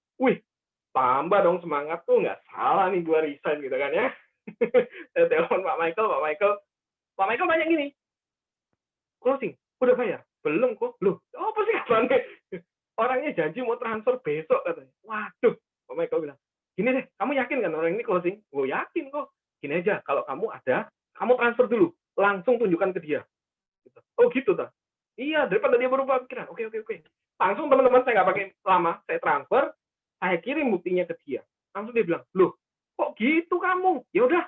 tambah dong semangat tuh, nggak salah nih gua resign gitu kan ya. Saya telepon Pak Michael banyak gini, closing udah bayar? Belum kok. Loh, apa sih katanya? Orangnya janji mau transfer besok katanya. Waduh, Pak Michael bilang, gini deh, kamu yakin kan orang ini closing? Gue yakin kok. Gini aja, kalau kamu ada, kamu transfer dulu, langsung tunjukkan ke dia. Oh gitu tak? Iya, daripada dia berubah pikiran. Oke. Langsung teman-teman, saya nggak pakai lama, saya transfer, saya kirim buktinya ke dia. Langsung dia bilang, loh, kok gitu kamu? Ya udah,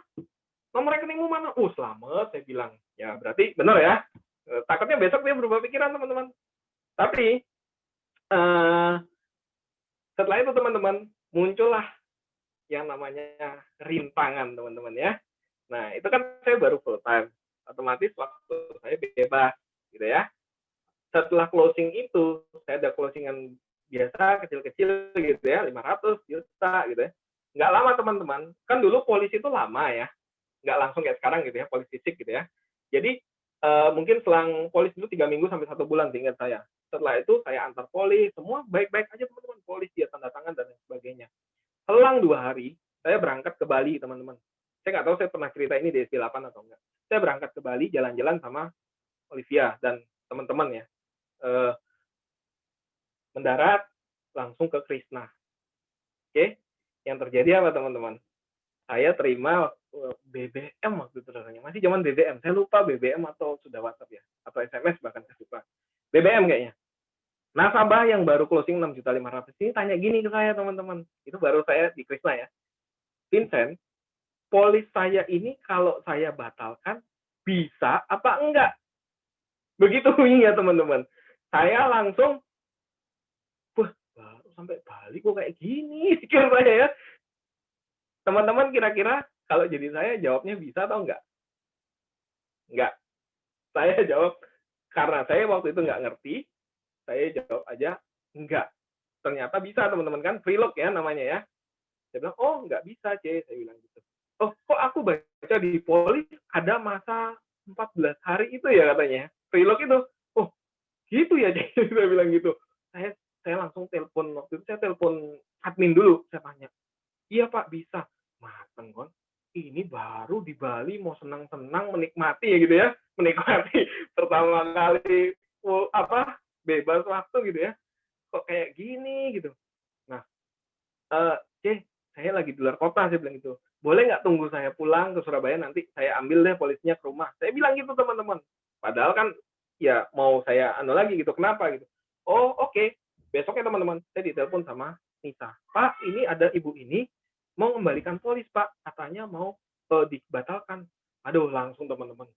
nomor rekeningmu mana? Selamat, saya bilang. Ya berarti benar ya. Takutnya besok dia berubah pikiran teman-teman. Tapi setelah itu teman-teman, muncullah yang namanya rintangan teman-teman ya. Nah, itu kan saya baru full time. Otomatis waktu saya bebas gitu ya. Setelah closing itu, saya ada closingan biasa kecil-kecil gitu ya, 500 juta gitu ya. Nggak lama teman-teman, kan dulu polisi itu lama ya, nggak langsung kayak sekarang gitu ya, polisi fisik gitu ya. Jadi mungkin selang polis itu 3 minggu sampai 1 bulan, ingat saya. Setelah itu saya antar polis, semua baik-baik aja teman-teman, polis dia tanda tangan dan sebagainya. Selang selang 2 hari, saya berangkat ke Bali, teman-teman. Saya nggak tahu saya pernah cerita ini di SP8 atau enggak. Saya berangkat ke Bali, jalan-jalan sama Olivia dan teman-teman ya. Mendarat, langsung ke Krishna. Oke, yang terjadi apa teman-teman? Saya terima BBM waktu itu rasanya. Masih zaman BBM. Saya lupa BBM atau sudah WhatsApp ya. Atau SMS bahkan saya lupa. BBM kayaknya. Nasabah yang baru closing 6.500.000 ini tanya gini ke saya teman-teman. Itu baru saya di Krishna ya. Vincent, polis saya ini kalau saya batalkan bisa apa enggak? Begitu ya teman-teman. Saya langsung, wah baru sampai Bali kok kayak gini pikir saya ya. Teman-teman kira-kira kalau jadi saya jawabnya bisa atau enggak? Enggak. Saya jawab karena saya waktu itu enggak ngerti, saya jawab aja enggak. Ternyata bisa teman-teman kan, freelog ya namanya ya. Saya bilang, oh enggak bisa C, saya bilang gitu. Oh kok aku baca di polis ada masa 14 hari itu ya katanya, freelog itu. Oh gitu ya C, saya bilang gitu. Saya langsung telepon, waktu itu saya telepon admin dulu, saya tanya, iya Pak bisa. Mateng kon, ini baru di Bali mau senang-senang menikmati ya gitu ya, menikmati pertama kali bebas waktu gitu ya, kok kayak gini gitu. Nah, C, saya lagi di luar kota, saya bilang gitu. Boleh nggak tunggu saya pulang ke Surabaya, nanti saya ambil deh polisnya ke rumah. Saya bilang gitu teman-teman. Padahal kan ya mau saya lagi gitu, kenapa gitu. Oh oke. Besoknya teman-teman, saya ditelepon sama Nisa. Pak, ini ada ibu ini mau kembalikan polis Pak, katanya mau dibatalkan. Aduh langsung teman-teman,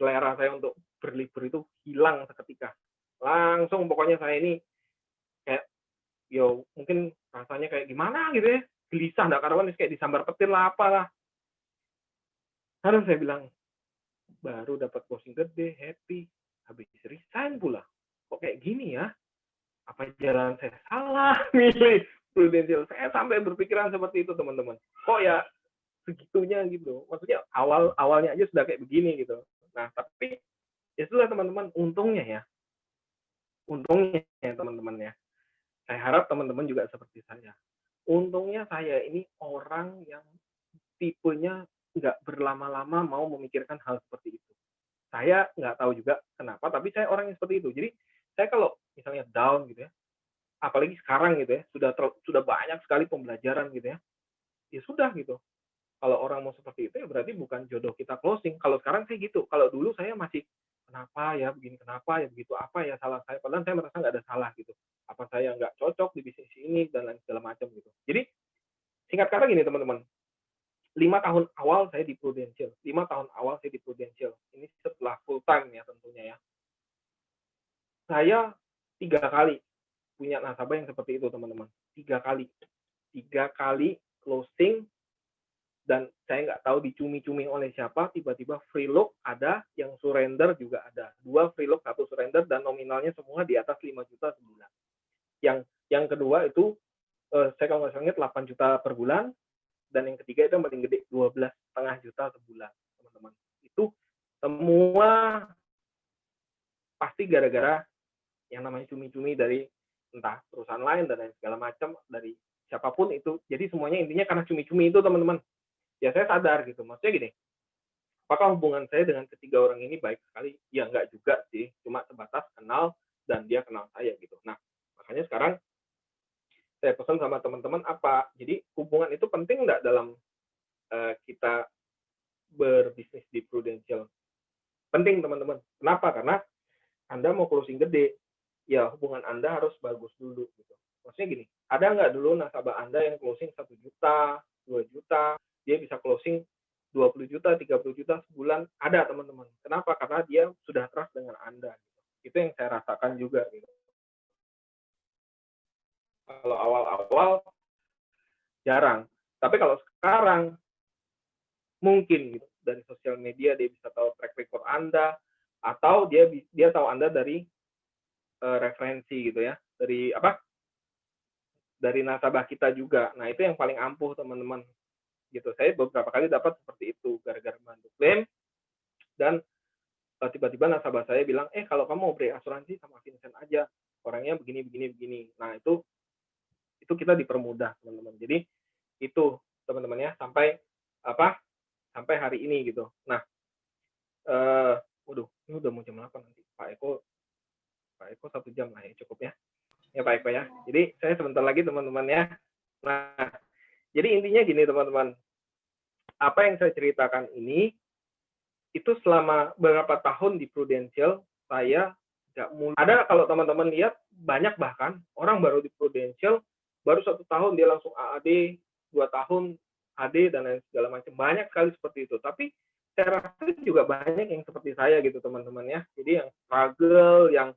selera saya untuk berlibur itu hilang seketika. Langsung pokoknya saya ini kayak, yo mungkin rasanya kayak gimana gitu ya, gelisah nggak karuan, kayak disambar petir lah apalah. Harus saya bilang, baru dapat closing gede, happy, habis resign pula. Kok kayak gini ya? Apa jalan saya salah milih Prudential? Saya sampai berpikiran seperti itu teman-teman. Kok ya segitunya gitu? Maksudnya awalnya aja sudah kayak begini gitu. Nah tapi ya sudah teman-teman, untungnya ya teman-teman ya. Saya harap teman-teman juga seperti saya. Untungnya saya ini orang yang tipenya nggak berlama-lama mau memikirkan hal seperti itu. Saya nggak tahu juga kenapa, tapi saya orang yang seperti itu. Jadi saya kalau misalnya down gitu ya, apalagi sekarang gitu ya, sudah banyak sekali pembelajaran gitu ya, ya sudah gitu. Kalau orang mau seperti itu ya berarti bukan jodoh kita closing. Kalau sekarang saya gitu. Kalau dulu saya masih kenapa ya begini, kenapa ya begitu, apa ya salah saya, padahal saya merasa nggak ada salah gitu. Apa saya nggak cocok di bisnis ini dan lain segala macam gitu. Jadi singkat kata gini teman-teman, 5 tahun awal saya di Prudential, 5 tahun awal saya di Prudential. Ini setelah full time ya tentunya ya. Saya 3 kali punya nasabah yang seperti itu teman-teman. 3 kali. 3 kali closing dan saya nggak tahu dicumi-cumi oleh siapa, tiba-tiba free look ada, yang surrender juga ada. 2 free look, 1 surrender, dan nominalnya semua di atas 5 juta sebulan. Yang kedua itu, saya kalau nggak salah ingat 8 juta per bulan, dan yang ketiga itu yang paling gede, 12,5 juta sebulan, teman-teman. Itu semua pasti gara-gara yang namanya cumi-cumi dari entah perusahaan lain dan lain segala macam, dari siapapun itu. Jadi semuanya intinya karena cumi-cumi itu teman-teman. Ya saya sadar gitu, maksudnya gini, apakah hubungan saya dengan ketiga orang ini baik sekali? Ya enggak juga sih, cuma sebatas kenal dan dia kenal saya gitu. Nah makanya sekarang saya pesan sama teman-teman apa, jadi hubungan itu penting enggak dalam kita berbisnis di Prudential? Penting teman-teman. Kenapa? Karena Anda mau closing gede, ya hubungan Anda harus bagus dulu gitu. Maksudnya gini, ada nggak dulu nasabah Anda yang closing 1 juta, 2 juta, dia bisa closing 20 juta, 30 juta sebulan? Ada teman-teman. Kenapa? Karena dia sudah trust dengan Anda. Gitu. Itu yang saya rasakan juga. Gitu. Kalau awal-awal jarang. Tapi kalau sekarang mungkin gitu. Dari sosial media dia bisa tahu track record Anda, atau dia tahu Anda dari referensi gitu ya. Dari nasabah kita juga. Nah, itu yang paling ampuh teman-teman. Gitu. Saya beberapa kali dapat seperti itu gara-gara bantu klaim, dan tiba-tiba nasabah saya bilang, kalau kamu mau beri asuransi sama Vincent aja, orangnya begini. Nah itu kita dipermudah teman-teman. Jadi Itu teman-teman ya, sampai sampai hari ini gitu. Nah, waduh, ini udah mau jam 8 nanti. Pak Eko 1 jam lah ya, cukup ya. Ya Pak Eko ya. Jadi saya sebentar lagi teman-teman ya. Nah, jadi intinya gini teman-teman. Apa yang saya ceritakan ini itu selama beberapa tahun di Prudential saya nggak mulai. Ada kalau teman-teman lihat banyak bahkan orang baru di Prudential baru 1 tahun dia langsung AAD, 2 tahun AD dan lain segala macam. Banyak sekali seperti itu. Tapi saya rasa juga banyak yang seperti saya gitu teman-teman ya. Jadi yang struggle, yang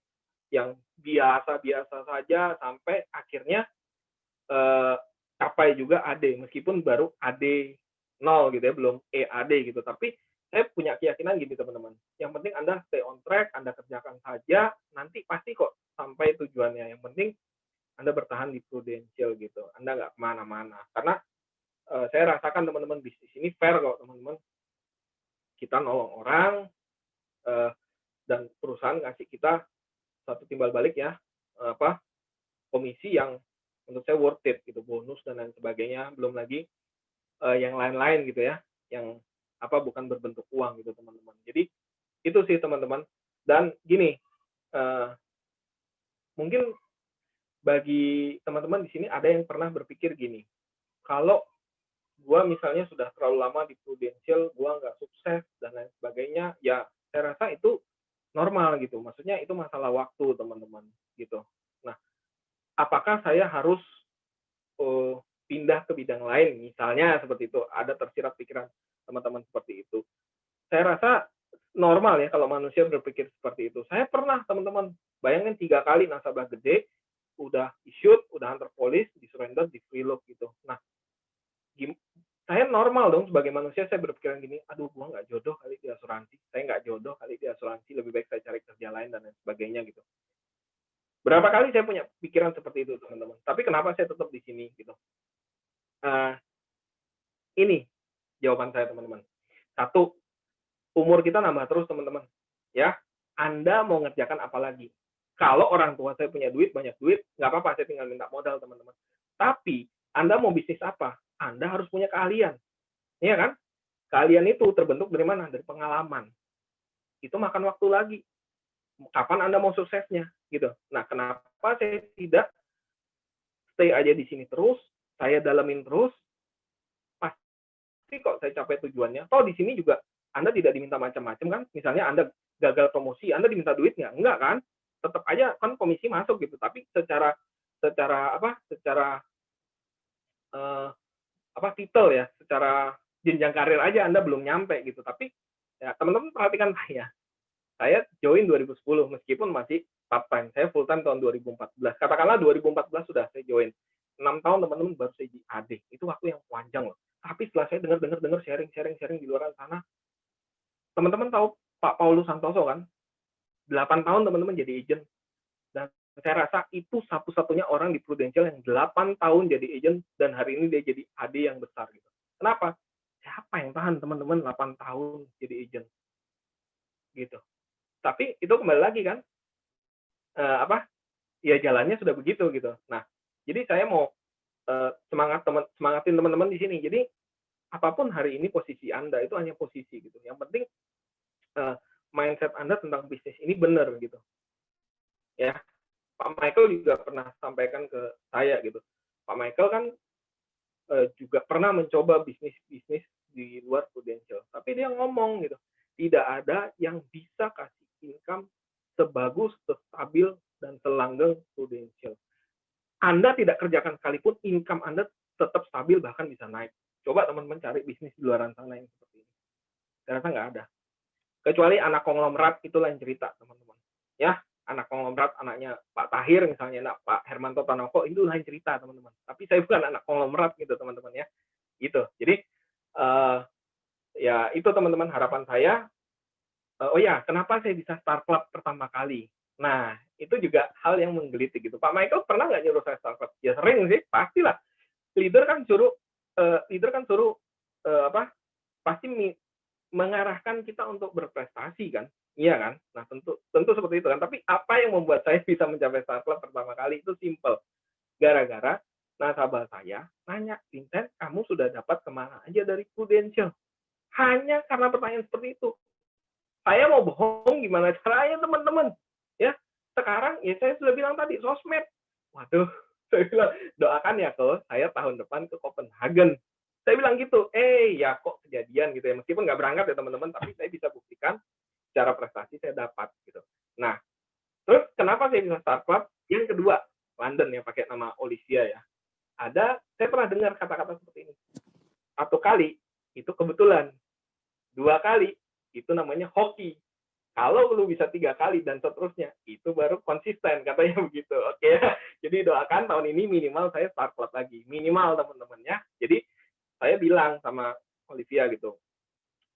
biasa-biasa saja sampai akhirnya capai juga AD meskipun baru AD 0 gitu ya, belum EAD gitu. Tapi saya punya keyakinan gini teman-teman. Yang penting Anda stay on track, Anda kerjakan saja, nanti pasti kok sampai tujuannya. Yang penting Anda bertahan di Prudential gitu. Anda nggak kemana-mana. Karena saya rasakan teman-teman bisnis ini fair kok teman-teman. Kita nolong orang dan perusahaan ngasih kita satu timbal balik ya, komisi yang menurut saya worth it gitu, bonus dan lain sebagainya, belum lagi yang lain-lain gitu ya, yang bukan berbentuk uang gitu teman-teman. Jadi itu sih teman-teman. Dan gini, mungkin bagi teman-teman di sini ada yang pernah berpikir gini, kalau gua misalnya sudah terlalu lama di Prudential, gua nggak sukses dan lain sebagainya, ya saya rasa itu normal gitu. Maksudnya itu masalah waktu teman-teman gitu. Nah, apakah saya harus pindah ke bidang lain, misalnya seperti itu, ada tersirat pikiran teman-teman seperti itu. Saya rasa normal ya kalau manusia berpikir seperti itu. Saya pernah teman-teman, bayangin 3 kali nasabah gede, udah issued, udah hunter police, di surrender, di free look gitu. Nah, saya normal dong sebagai manusia, saya berpikiran gini, aduh gua nggak jodoh kali di asuransi, saya nggak jodoh kali di asuransi, lebih baik saya cari kerja lain dan lain sebagainya gitu. Berapa kali saya punya pikiran seperti itu teman-teman, tapi kenapa saya tetap di sini gitu. Ini jawaban saya teman-teman. 1, umur kita nambah terus teman-teman. Ya, Anda mau ngerjakan apa lagi? Kalau orang tua saya punya duit, banyak duit, nggak apa-apa, saya tinggal minta modal teman-teman. Tapi Anda mau bisnis apa? Anda harus punya keahlian. Iya kan? Keahlian itu terbentuk dari mana? Dari pengalaman. Itu makan waktu lagi. Kapan Anda mau suksesnya? Gitu. Nah, kenapa saya tidak stay aja di sini terus, saya dalamin terus, pasti kok saya capai tujuannya. Toh di sini juga Anda tidak diminta macam-macam kan? Misalnya Anda gagal promosi, Anda diminta duit nggak? Enggak kan? Tetap aja kan komisi masuk gitu. Tapi secara titel ya, secara jenjang karir aja Anda belum nyampe gitu. Tapi ya teman-teman perhatikan saya join 2010 meskipun masih part time. Saya full time tahun 2014. Katakanlah 2014 sudah saya join. 6 tahun teman-teman baru saya jadi AD. Itu waktu yang panjang loh. Tapi setelah saya dengar sharing di luar sana, teman-teman tahu Pak Paulus Santoso kan? 8 tahun teman-teman jadi agent. Dan saya rasa itu satu-satunya orang di Prudential yang 8 tahun jadi agent dan hari ini dia jadi AD yang besar gitu. Kenapa? Siapa yang tahan teman-teman 8 tahun jadi agent? Gitu. Tapi itu kembali lagi kan, ya jalannya sudah begitu gitu. Nah, jadi saya mau semangatin teman-teman di sini. Jadi apapun hari ini posisi Anda itu hanya posisi gitu. Yang penting mindset Anda tentang bisnis ini benar gitu. Ya, Pak Michael juga pernah sampaikan ke saya gitu. Pak Michael kan juga pernah mencoba bisnis di luar Prudential, tapi dia ngomong gitu, tidak ada yang bisa kasih income sebagus, sestabil, dan selanggeng Prudential. Anda tidak kerjakan sekalipun, income Anda tetap stabil, bahkan bisa naik. Coba teman-teman cari bisnis di luar sana yang seperti ini. Saya rasa nggak ada. Kecuali anak konglomerat, itulah yang cerita, teman-teman. Ya, anak konglomerat, anaknya Pak Tahir misalnya, Pak Hermanto Tanoko, itu lain cerita, teman-teman. Tapi saya bukan anak konglomerat gitu, teman-teman ya. Gitu. Jadi, ya itu teman-teman harapan saya. Oh ya, kenapa saya bisa start club pertama kali? Nah, itu juga hal yang menggelitik gitu. Pak Michael pernah nggak nyuruh saya start club? Ya sering sih, pastilah. Leader kan suruh pasti mengarahkan kita untuk berprestasi kan, iya kan? Nah tentu seperti itu kan. Tapi apa yang membuat saya bisa mencapai start club pertama kali itu simple, gara-gara nasabah saya nanya, Vincent, kamu sudah dapat kemana aja dari Prudential? Hanya karena pertanyaan seperti itu. Saya mau bohong gimana caranya, teman-teman? Ya, sekarang ya saya sudah bilang tadi, sosmed. Waduh, saya bilang, doakan ya kok saya tahun depan ke Copenhagen. Saya bilang gitu, ya kok kejadian gitu ya. Meskipun nggak berangkat ya teman-teman, tapi saya bisa buktikan secara prestasi saya dapat gitu. Nah, terus kenapa saya bisa start club? Yang kedua, London ya, pakai nama Olivia ya. Saya pernah dengar kata-kata seperti ini. 1 kali, itu kebetulan. 2 kali, itu namanya hoki. Kalau lu bisa 3 kali dan seterusnya, itu baru konsisten, katanya begitu. Oke, jadi doakan tahun ini minimal saya start club lagi. Minimal, teman-teman ya. Jadi, saya bilang sama Olivia gitu,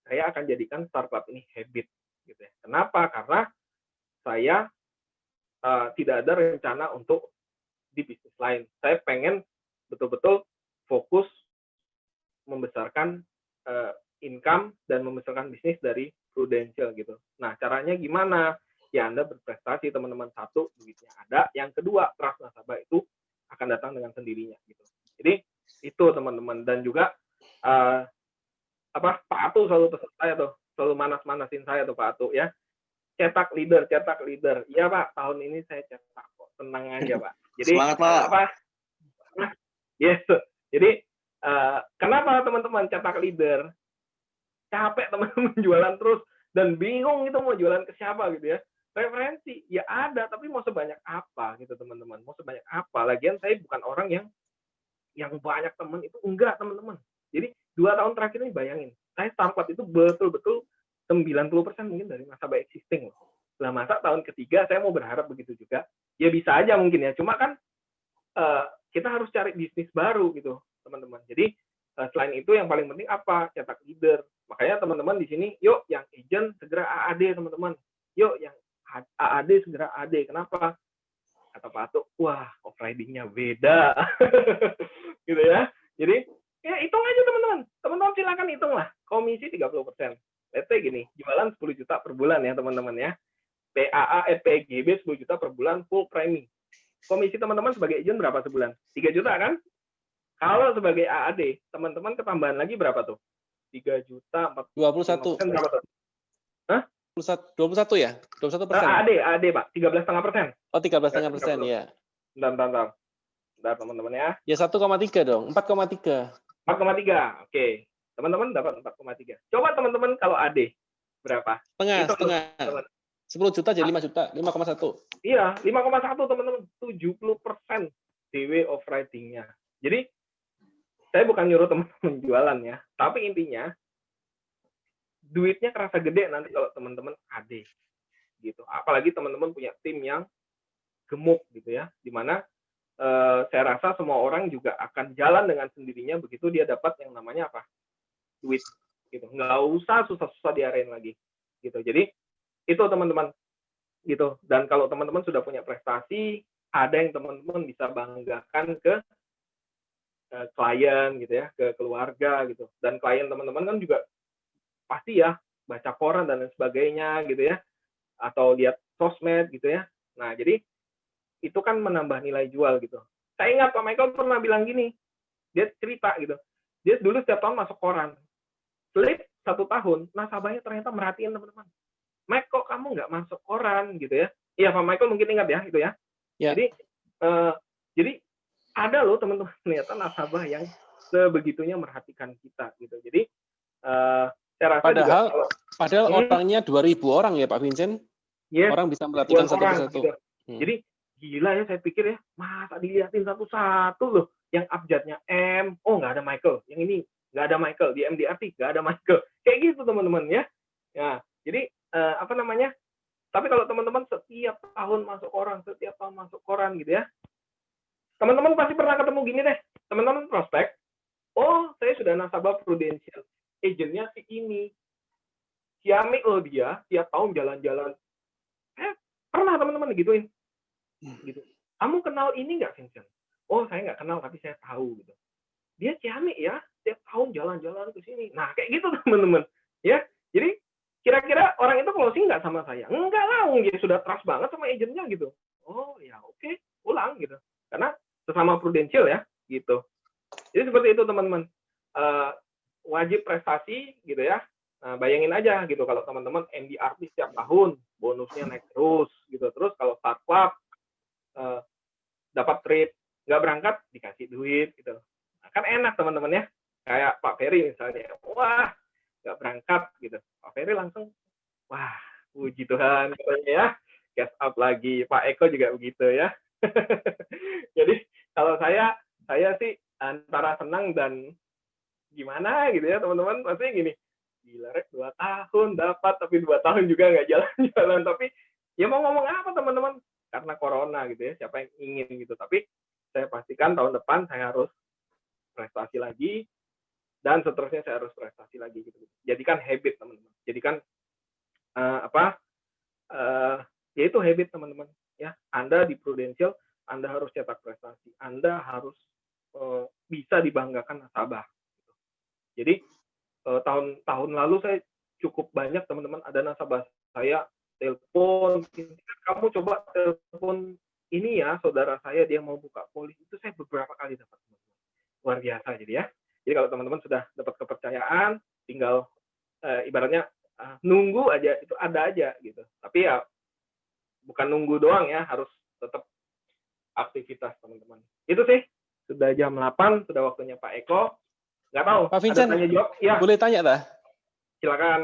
saya akan jadikan start club ini habit. Gitu ya. Kenapa? Karena saya tidak ada rencana untuk di bisnis lain. Saya pengen betul-betul fokus membesarkan income dan membesarkan bisnis dari Prudential gitu. Nah, caranya gimana? Ya Anda berprestasi, teman-teman. 1, duitnya ada. Yang kedua, trust nasabah itu akan datang dengan sendirinya gitu. Jadi itu teman-teman. Dan juga Pak Atu selalu pesan saya tuh, selalu manas-manasin saya tuh Pak Atu ya. Cetak leader. Iya Pak, tahun ini saya cetak kok. Tenang aja Pak. Jadi Semangat, Pak. Yes. Jadi kenapa teman-teman cetak leader? Capek teman-teman jualan terus dan bingung itu mau jualan ke siapa gitu ya. Referensi ya ada, tapi mau sebanyak apa gitu teman-teman? Mau sebanyak apa? Lagian saya bukan orang yang banyak teman, itu enggak teman-teman. Jadi 2 tahun terakhir ini bayangin, saya start club itu betul-betul 90% mungkin dari nasabah existing loh. Lah masa tahun ketiga saya mau berharap begitu juga? Ya bisa aja mungkin ya. Cuma kan kita harus cari bisnis baru gitu, teman-teman. Jadi selain itu yang paling penting apa? Cetak leader. Makanya teman-teman di sini, yuk yang agent segera AAD teman-teman. Yuk yang AAD segera AD. Kenapa? Kata Pak Atuk, wah off riding-nya beda. Gitu ya. Jadi ya hitung aja teman-teman. Teman-teman silakan hitung lah. Komisi 30%. Let's say gini, jualan 10 juta per bulan ya teman-teman ya. PGB 10 juta per bulan full premi. Komisi teman-teman sebagai agent berapa sebulan? 3 juta kan? Kalau sebagai AAD, teman-teman ketambahan lagi berapa tuh? 3 juta 21. berapa tuh? Hah? 21 ya? 21%. AAD Pak, 13,5%. Oh, 13,5% ya. Bentar teman-teman ya. Ya 1,3 dong, 4,3. 4,3. Oke. Teman-teman dapat 4,3. Coba teman-teman kalau AD berapa? Setengah. 10 juta jadi 5 juta, 5,1. Iya, 5,1 teman-teman. 70% DW off riding-nya. Jadi saya bukan nyuruh teman-teman jualan ya, tapi intinya duitnya kerasa gede nanti kalau teman-teman AD gitu. Apalagi teman-teman punya tim yang gemuk gitu ya, dimana saya rasa semua orang juga akan jalan dengan sendirinya begitu dia dapat yang namanya apa? Duit gitu. Nggak usah susah-susah diarahin lagi gitu. Jadi itu teman-teman gitu. Dan kalau teman-teman sudah punya prestasi, ada yang teman-teman bisa banggakan ke klien gitu ya, ke keluarga gitu. Dan klien teman-teman kan juga pasti ya baca koran dan lain sebagainya gitu ya, atau lihat sosmed gitu ya. Nah jadi itu kan menambah nilai jual gitu. Saya ingat Pak Michael pernah bilang gini, dia cerita gitu, dia dulu setiap tahun masuk koran, slip 1 tahun, nasabahnya ternyata merhatiin teman-teman, Mike kok kamu nggak masuk koran gitu ya. Iya Pak Michael mungkin ingat ya itu ya. Ya. Jadi ada loh teman-teman ternyata nasabah yang sebegitunya merhatikan kita gitu. Jadi saya rasa padahal orangnya 2.000 orang ya Pak Vincent. Yes, orang bisa memperhatikan satu persatu. Gitu. Jadi gila ya, saya pikir ya, masa dilihatin satu-satu loh. Yang abjadnya M, oh nggak ada Michael. Yang ini nggak ada Michael. Di MDRT nggak ada Michael. Kayak gitu teman-teman ya. Ya, jadi apa namanya? Tapi kalau teman-teman setiap tahun masuk koran gitu ya, teman-teman pasti pernah ketemu gini deh. Teman-teman prospek, oh saya sudah nasabah Prudential. Agentnya si ini. Ciamik loh dia, tiap tahun jalan-jalan. Pernah teman-teman digituin. Gitu. Kamu kenal ini nggak, Vincent? Oh, saya nggak kenal, tapi saya tahu. Gitu. Dia ciamik ya, tiap tahun jalan-jalan ke sini. Nah, kayak gitu teman-teman. Ya, jadi kira-kira orang itu closing nggak sama saya? Enggak lah, dia sudah trust banget sama agentnya gitu. Oh ya, oke, ulang gitu. Karena sesama Prudential ya, gitu. Jadi seperti itu teman-teman. Wajib prestasi gitu ya. Nah, bayangin aja gitu kalau teman-teman MDRT setiap tahun bonusnya naik terus gitu. Terus kalau start club dapat trip, nggak berangkat dikasih duit gitu. Nah, kan enak teman-teman ya. Kayak Pak Ferry misalnya, wah nggak berangkat gitu. Pak Ferry langsung, wah puji Tuhan katanya ya, cash out lagi. Pak Eko juga begitu ya. Jadi kalau saya sih antara senang dan gimana gitu ya teman-teman. Maksudnya gini, gila Rek, 2 tahun dapat tapi 2 tahun juga nggak jalan-jalan. Tapi ya mau ngomong apa teman-teman, karena corona gitu ya, siapa yang ingin gitu. Tapi saya pastikan tahun depan saya harus prestasi lagi, dan seterusnya saya harus prestasi lagi gitu. Jadikan habit teman-teman, jadikan ya itu habit teman-teman ya. Anda di Prudential, Anda harus cetak prestasi, Anda harus bisa dibanggakan nasabah. Jadi tahun lalu saya cukup banyak teman-teman, ada nasabah saya telepon, kamu coba telepon ini ya, saudara saya dia mau buka polis. Itu saya beberapa kali dapat, luar biasa. Jadi ya, jadi kalau teman-teman sudah dapat kepercayaan, tinggal ibaratnya nunggu aja, itu ada aja gitu. Tapi ya bukan nunggu doang ya, harus tetap aktivitas teman-teman. Itu sih, sudah jam 8, sudah waktunya Pak Eko. Nggak tahu, Pak Vincent, ada tanya jawab? Ya, boleh tanya dah? silakan.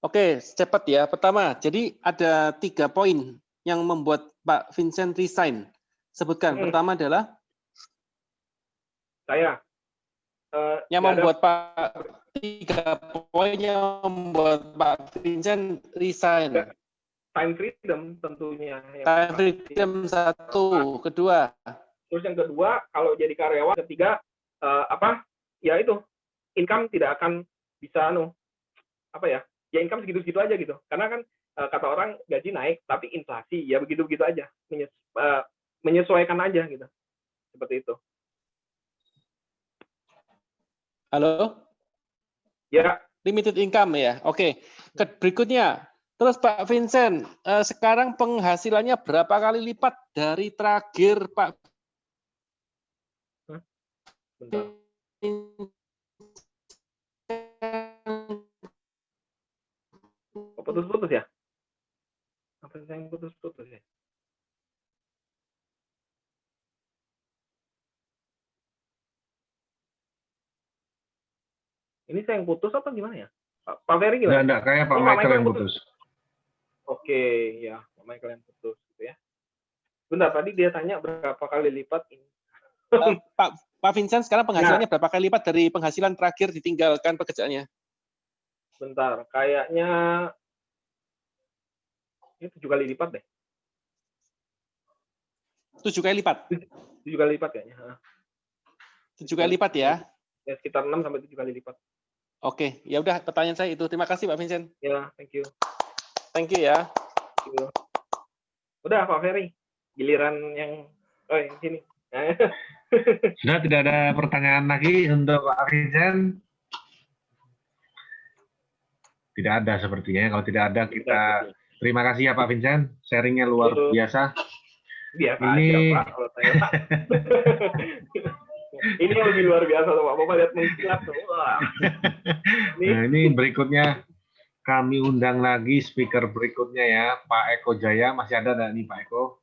Oke, cepat ya. Pertama, jadi ada 3 poin yang membuat Pak Vincent resign. Sebutkan. Pertama adalah saya yang membuat Pak 3 poin yang membuat Pak Vincent resign. Time freedom tentunya. Time freedom 1, kedua. Terus yang kedua, kalau jadi karyawan, ketiga ya itu income tidak akan bisa ya income segitu-segitu aja gitu. Karena kan kata orang gaji naik tapi inflasi ya begitu-begitu aja. Menyesuaikan aja gitu. Seperti itu. Halo? Ya. Limited income ya. Oke. Berikutnya, terus Pak Vincent, sekarang penghasilannya berapa kali lipat dari terakhir Pak? Bentar. Putus-putus ya? Apa yang putus-putus ya? Ini saya yang putus apa gimana ya? Pak Ferry gimana? Enggak, kayak Pak Michael yang putus. Oke, ya, Pak Michael yang putus gitu ya. Bentar, tadi dia tanya berapa kali lipat ini. Pak Vincent sekarang penghasilannya berapa kali lipat dari penghasilan terakhir ditinggalkan pekerjaannya? Bentar, kayaknya ini 7 kali lipat deh. 7 kali lipat? 7 kali lipat kayaknya. 7 kali lipat ya? Ya, sekitar 6 sampai 7 kali lipat. Oke, ya udah pertanyaan saya itu. Terima kasih Pak Vincent. Ya, thank you. Thank you ya. Thank you. Udah Pak Ferry, giliran yang yang sini. Sudah tidak ada pertanyaan lagi untuk Pak Vincent? Tidak ada sepertinya. Kalau tidak ada, kita terima kasih ya Pak Vincent. Sharingnya luar biasa. Biasa aja Pak, kalau saya Pak. Ini yang lebih luar biasa tuh Pak. Bapak lihat mengkilat tuh. Nah, ini berikutnya kami undang lagi speaker berikutnya ya, Pak Eko Jaya. Masih ada nggak nih Pak Eko?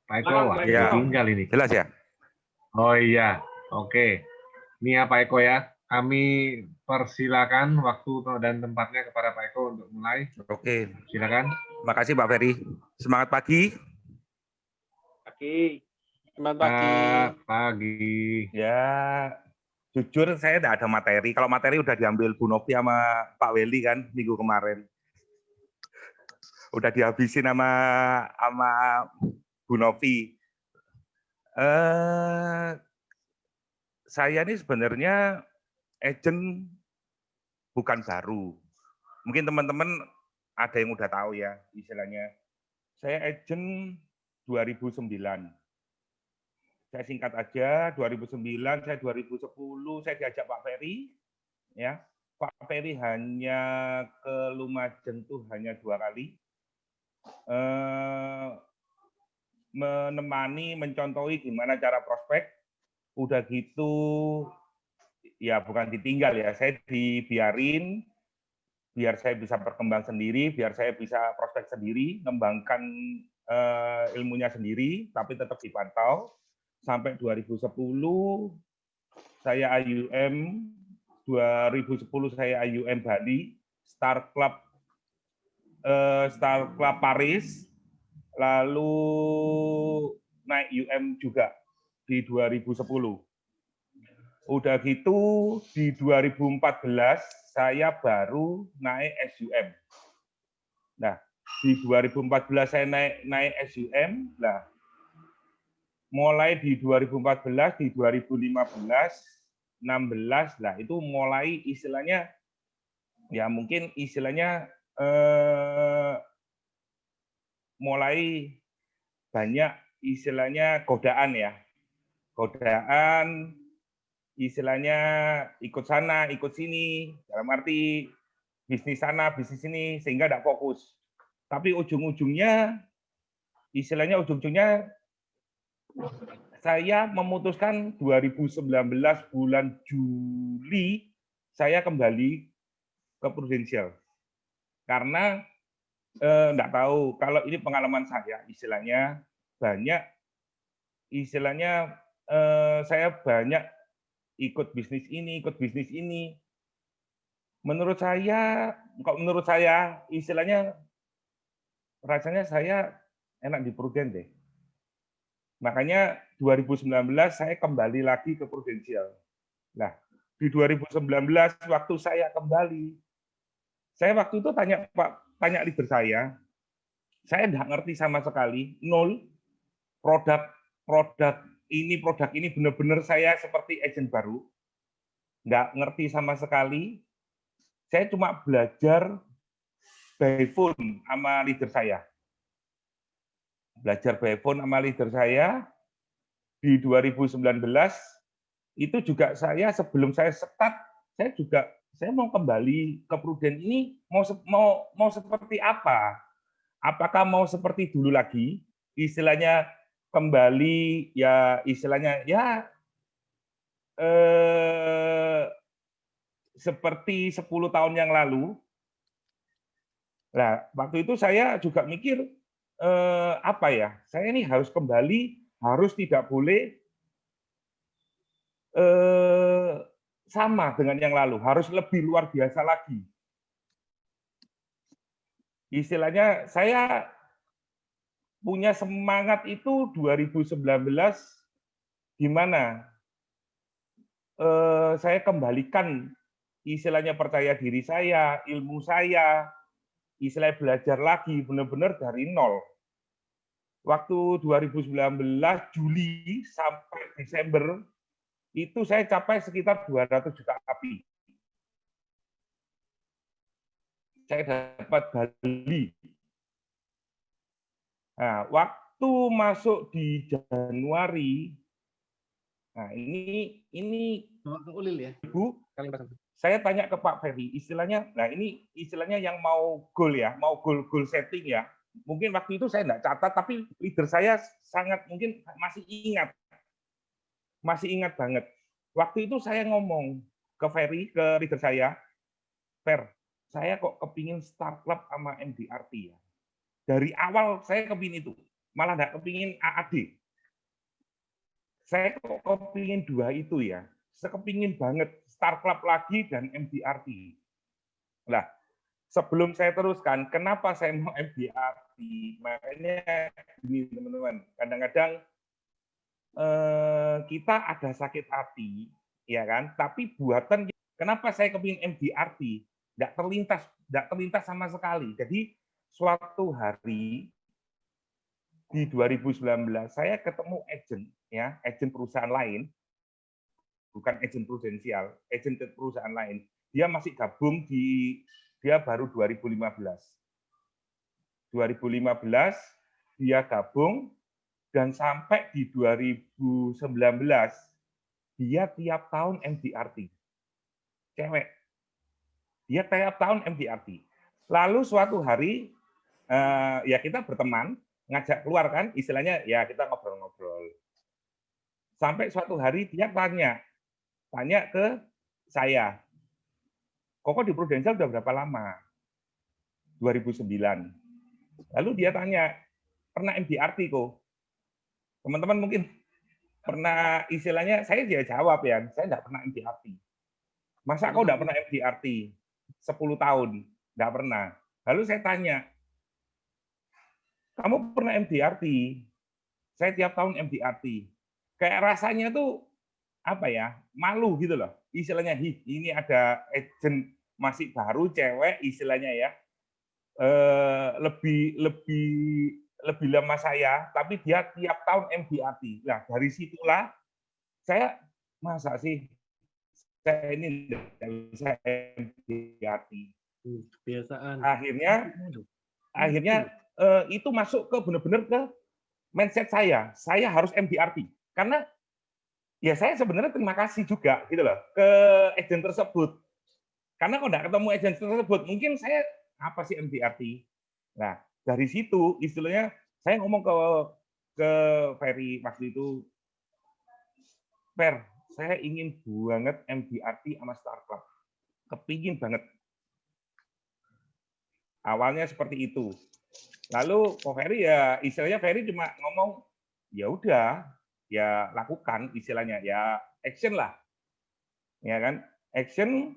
Pak Eko, ya, tinggal ini. Jelas ya? Oh iya, oke. Ini ya Pak Eko ya. Kami persilakan waktu dan tempatnya kepada Pak Eko untuk mulai. Oke. Silakan. Terima kasih Pak Ferry. Semangat pagi. Selamat pagi. Pagi. Ya, jujur saya tidak ada materi. Kalau materi udah diambil Bu Novi sama Pak Weli kan minggu kemarin. Udah dihabisin sama Bu Novi. Saya ini sebenarnya agent bukan baru. Mungkin teman-teman ada yang udah tahu ya istilahnya. Saya agent 2009. Saya singkat aja, 2009, saya 2010, saya diajak Pak Ferry. Ya, Pak Ferry hanya ke Lumajang tuh hanya 2 kali. Menemani, mencontohi gimana cara prospek. Udah gitu, ya bukan ditinggal ya, saya dibiarin, biar saya bisa berkembang sendiri, biar saya bisa prospek sendiri, ngembangkan ilmunya sendiri, tapi tetap dipantau. Sampai 2010, saya IUM, 2010 saya IUM Bali, Star Club Paris, lalu naik UM juga di 2010. Udah gitu di 2014 saya baru naik SUM. Nah, di 2014 saya naik SUM. Nah, mulai di 2014, di 2015, 16, lah itu mulai istilahnya ya mungkin istilahnya mulai banyak istilahnya godaan ya. Godaan istilahnya ikut sana, ikut sini, dalam arti bisnis sana, bisnis sini, sehingga tidak fokus. Tapi ujung-ujungnya, istilahnya ujung-ujungnya, saya memutuskan 2019 bulan Juli, saya kembali ke Prudential. Karena enggak tahu, kalau ini pengalaman saya, istilahnya banyak, istilahnya saya banyak ikut bisnis ini, ikut bisnis ini. Menurut saya, kok menurut saya, istilahnya rasanya saya enak di Prudent deh. Makanya 2019 saya kembali lagi ke Prudential. Nah, di 2019 waktu saya kembali, saya waktu itu tanya leader saya nggak ngerti sama sekali, nol produk ini benar-benar saya seperti agent baru, nggak ngerti sama sekali. Saya cuma belajar by phone sama leader saya. Belajar by phone sama leader saya di 2019 itu juga saya sebelum saya start, saya mau kembali ke Prudent ini mau seperti apa? Apakah mau seperti dulu lagi? Istilahnya kembali ya istilahnya ya seperti 10 tahun yang lalu. Nah, waktu itu saya juga mikir apa ya? Saya ini harus kembali, harus tidak boleh sama dengan yang lalu, harus lebih luar biasa lagi. Istilahnya saya punya semangat itu 2019 gimana? Saya kembalikan istilahnya percaya diri saya, ilmu saya, istilahnya belajar lagi benar-benar dari nol. Waktu 2019 Juli sampai Desember itu saya capai sekitar 200 juta API. Saya dapat Bali. Nah, waktu masuk di Januari, nah ini Ulil ya. Ibu, saya tanya ke Pak Ferry, istilahnya, nah ini istilahnya yang mau goal ya, mau goal setting ya. Mungkin waktu itu saya enggak catat, tapi leader saya sangat mungkin masih ingat banget. Waktu itu saya ngomong ke Ferry, ke leader saya, Fer, saya kok kepingin start club sama MDRT ya. Dari awal saya kepingin itu, malah enggak kepingin AAD. Saya kok kepingin dua itu ya, sekepingin banget Star Club lagi dan MDRT. Nah, sebelum saya teruskan, kenapa saya mau MDRT? Makanya ini teman-teman, kadang-kadang kita ada sakit hati, ya kan? Tapi buatan, kenapa saya kepingin MDRT? Nggak terlintas sama sekali. Jadi suatu hari di 2019 saya ketemu agent perusahaan lain, bukan agent Prudential, agent perusahaan lain. Dia masih gabung dia baru 2015. 2015 dia gabung dan sampai di 2019 dia tiap tahun MDRT. Cewek. Dia tiap tahun MDRT. Lalu suatu hari ya kita berteman, ngajak keluar kan, istilahnya ya kita ngobrol-ngobrol. Sampai suatu hari dia tanya ke saya, Koko di Prudential udah berapa lama? 2009. Lalu dia tanya, pernah MDRT kok? Teman-teman mungkin pernah istilahnya, saya dia jawab ya, saya enggak pernah MDRT. Masa kau enggak pernah MDRT? 10 tahun, enggak pernah. Lalu saya tanya, kamu pernah MDRT? Saya tiap tahun MDRT. Kayak rasanya tuh apa ya, malu gitu loh. Istilahnya, ini ada agent masih baru, cewek istilahnya ya, lebih lama saya, tapi dia tiap tahun MDRT. Nah, dari situlah saya masa sih saya ini tidak bisa MDRT. Kebiasaan. Akhirnya itu masuk ke benar-benar ke mindset saya. Saya harus MDRT karena ya saya sebenarnya terima kasih juga gitu loh ke agen tersebut. Karena kalau nggak ketemu agen tersebut, mungkin saya apa sih MDRT? Nah, dari situ istilahnya saya ngomong ke Ferry waktu itu, Fer, saya ingin banget MDRT sama Star Club. Kepingin banget. Awalnya seperti itu. Lalu Ko Ferry ya istilahnya Ferry cuma ngomong, ya udah, ya lakukan istilahnya, ya action lah. Ya kan? Action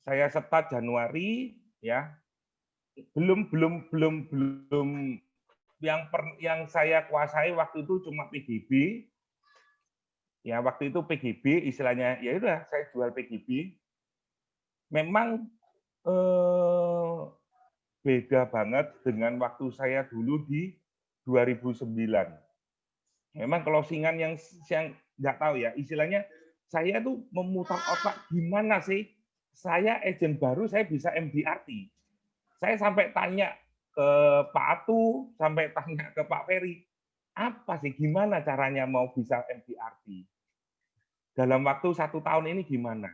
saya start Januari ya. Belum yang saya kuasai waktu itu cuma PGB. Ya, waktu itu PGB istilahnya, ya udah saya jual PGB. Memang beda banget dengan waktu saya dulu di 2009. Memang closingan yang nggak tahu ya, istilahnya saya tuh memutar otak gimana sih saya agent baru saya bisa MDRT. Saya sampai tanya ke Pak Atu, sampai tanya ke Pak Ferry, apa sih gimana caranya mau bisa MDRT? Dalam waktu 1 tahun ini gimana?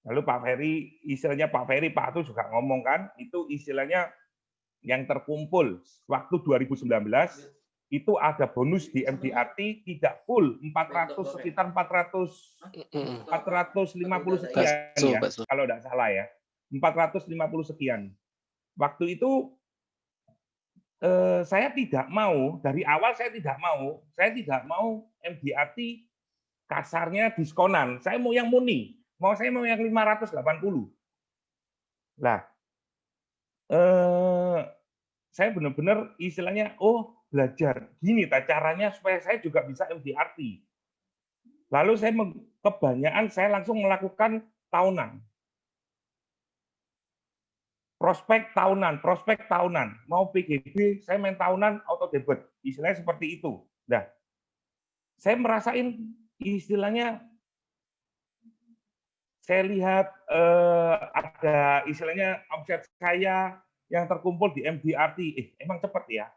Lalu Pak Ferry, istilahnya Pak Ferry, Pak Atu juga ngomong kan, itu istilahnya yang terkumpul waktu 2019 itu ada bonus di MDRT tidak full 400 sekitar 450 sekian ya kalau tidak salah ya 450 sekian. Waktu itu saya tidak mau dari awal saya tidak mau MDRT kasarnya diskonan. Saya mau yang murni. Saya mau yang 580. Lah, saya benar-benar istilahnya, belajar gini caranya supaya saya juga bisa MDRT. Lalu kebanyakan saya langsung melakukan tahunan. Prospek tahunan. Mau PGB, saya main tahunan auto debit. Istilahnya seperti itu. Nah, saya merasain istilahnya, saya lihat ada istilahnya omset saya yang terkumpul di MDRT, emang cepat ya,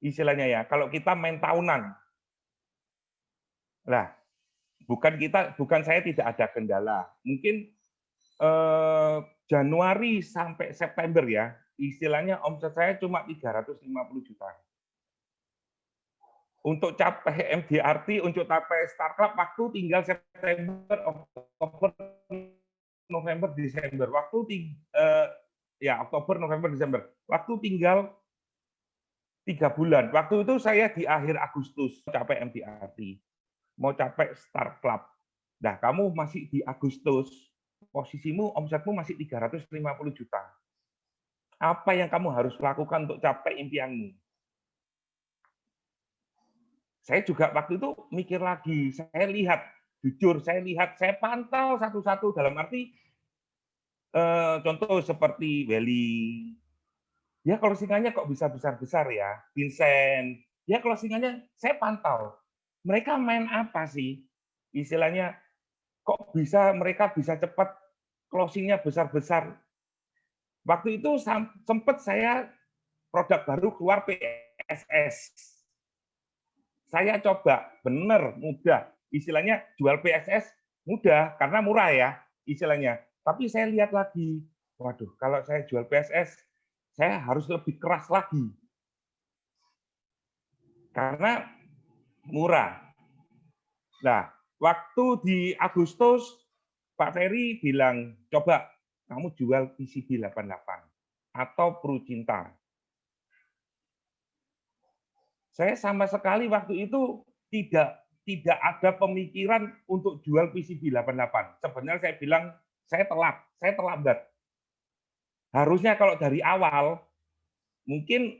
istilahnya ya. Kalau kita main tahunan, lah, bukan saya tidak ada kendala. Mungkin Januari sampai September ya, istilahnya omset saya cuma 350 juta. Untuk capai MDRT, untuk capai Star Club, waktu tinggal September, Oktober, November, Desember. Oktober, November, Desember. Waktu tinggal 3 bulan. Waktu itu saya di akhir Agustus capai MDRT. Mau capai Star Club. Nah, kamu masih di Agustus, posisimu, omsetmu masih 350 juta. Apa yang kamu harus lakukan untuk capai impianmu? Saya juga waktu itu mikir lagi, saya lihat, saya pantau satu-satu dalam arti, contoh seperti Welly, ya closingannya kok bisa besar-besar ya, Vincent, ya closingannya saya pantau. Mereka main apa sih? Istilahnya, kok mereka bisa cepat closingnya besar-besar. Waktu itu sempat saya produk baru keluar PSS. Saya coba, benar, mudah. Istilahnya jual PSS mudah, karena murah ya, istilahnya. Tapi saya lihat lagi, waduh, kalau saya jual PSS, saya harus lebih keras lagi. Karena murah. Nah, waktu di Agustus, Pak Ferry bilang, coba kamu jual PCB 88 atau Prucinta. Saya sama sekali waktu itu tidak ada pemikiran untuk jual PCB 88. Sebenarnya saya bilang, saya terlambat. Harusnya kalau dari awal, mungkin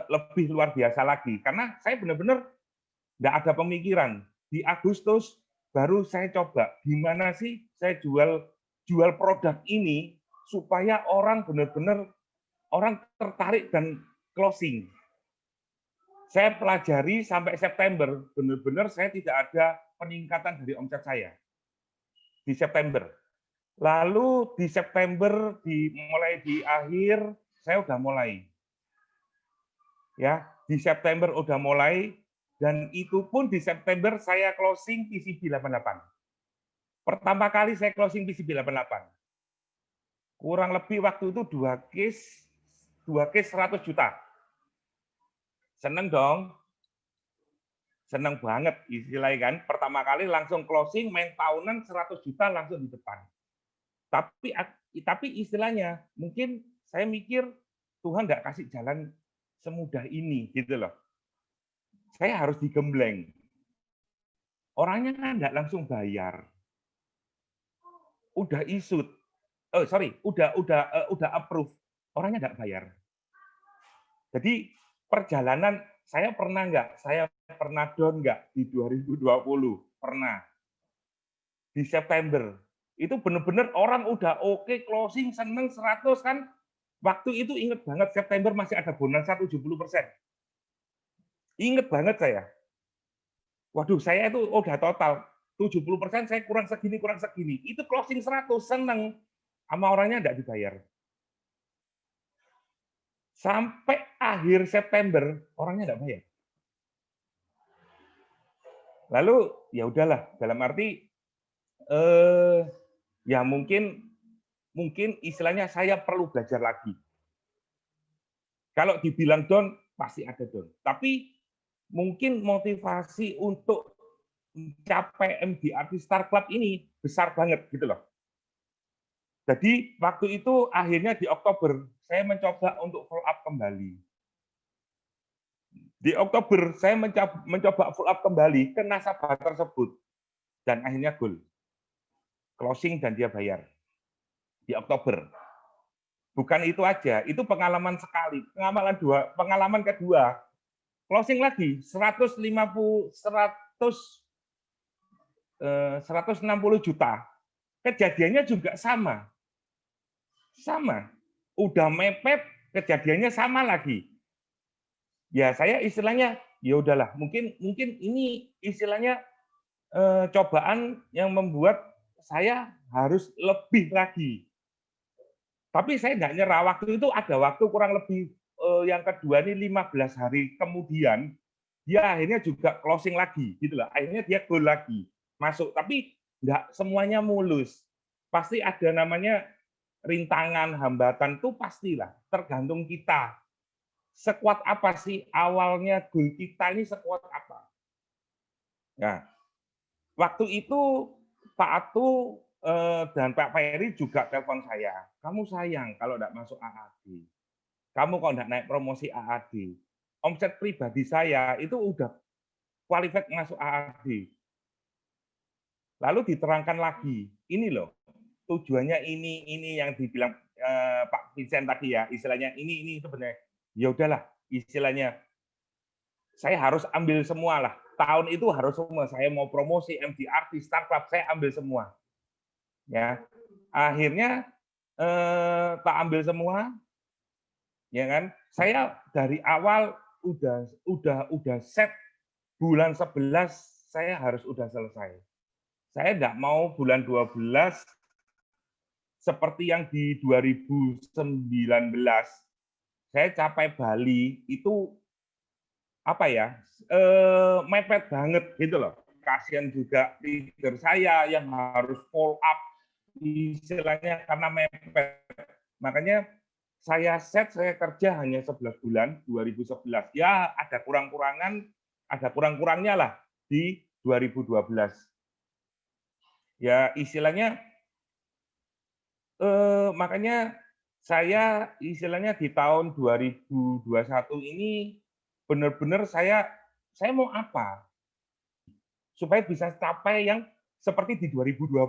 lebih luar biasa lagi. Karena saya benar-benar nggak ada pemikiran. Di Agustus baru saya coba, gimana sih saya jual produk ini supaya orang benar-benar orang tertarik dan closing. Saya pelajari sampai September, benar-benar saya tidak ada peningkatan dari omset saya di September. Lalu di September, mulai di akhir, saya udah mulai. Ya, di September udah mulai, dan itu pun di September saya closing PCB 88. Pertama kali saya closing PCB 88. Kurang lebih waktu itu 2 case 100 juta. Seneng dong. Seneng banget istilahnya kan. Pertama kali langsung closing, main tahunan 100 juta langsung di depan. Tapi istilahnya mungkin saya mikir Tuhan nggak kasih jalan semudah ini gitu loh. Saya harus digembleng. Orangnya kan nggak langsung bayar. Udah isut. Udah approve. Orangnya nggak bayar. Jadi perjalanan saya pernah down nggak di 2020? Pernah. Di September. Itu benar-benar orang udah oke, closing, seneng, 100 kan. Waktu itu inget banget, September masih ada bonus 70%. Inget banget saya. Waduh, saya itu udah total. 70% saya kurang segini. Itu closing 100, seneng. Sama orangnya nggak dibayar. Sampai akhir September orangnya nggak bayar. Lalu ya udahlah, dalam arti ya mungkin istilahnya saya perlu belajar lagi. Kalau dibilang down pasti ada down, tapi mungkin motivasi untuk mencapai MDRT Star Club ini besar banget gitu loh. Jadi waktu itu akhirnya di Oktober saya mencoba untuk follow up kembali. Di Oktober saya mencoba follow up kembali ke nasabah tersebut dan akhirnya goal. Closing dan dia bayar. Di Oktober. Bukan itu aja, itu pengalaman sekali. Pengalaman kedua, closing lagi 160 juta. Kejadiannya juga sama. Udah mepet, kejadiannya sama lagi. Ya saya istilahnya ya udahlah, mungkin ini istilahnya cobaan yang membuat saya harus lebih lagi. Tapi saya nggak nyerah. Waktu itu ada waktu kurang lebih yang kedua ini 15 hari kemudian dia akhirnya juga closing lagi gitu lah. Akhirnya dia goal lagi masuk. Tapi nggak semuanya mulus. Pasti ada namanya rintangan, hambatan tuh pastilah. Tergantung kita. Sekuat apa sih awalnya goal kita ini sekuat apa? Nah, waktu itu Pak Atu dan Pak Ferry juga telepon saya. Kamu sayang kalau tidak masuk AAD. Kamu kalau tidak naik promosi AAD. Omset pribadi saya itu udah qualified masuk AAD. Lalu diterangkan lagi, ini loh tujuannya ini yang dibilang Pak Vincent tadi ya, istilahnya ini sebenarnya. Ya udahlah, istilahnya saya harus ambil semua lah. Tahun itu harus semua. Saya mau promosi MDRT Star Club, saya ambil semua. Ya, akhirnya tak ambil semua, ya kan? Saya dari awal udah set bulan 11 saya harus udah selesai. Saya nggak mau bulan 12 seperti yang di 2019 saya capai Bali itu apa ya mepet banget gitu loh. Kasihan juga leader saya yang harus follow up istilahnya karena mepet. Makanya saya kerja hanya 11 bulan 2011. Ya ada kurang-kurangnya lah. di 2012. Ya istilahnya makanya saya istilahnya di tahun 2021 ini benar-benar saya mau apa? Supaya bisa capai yang seperti di 2020.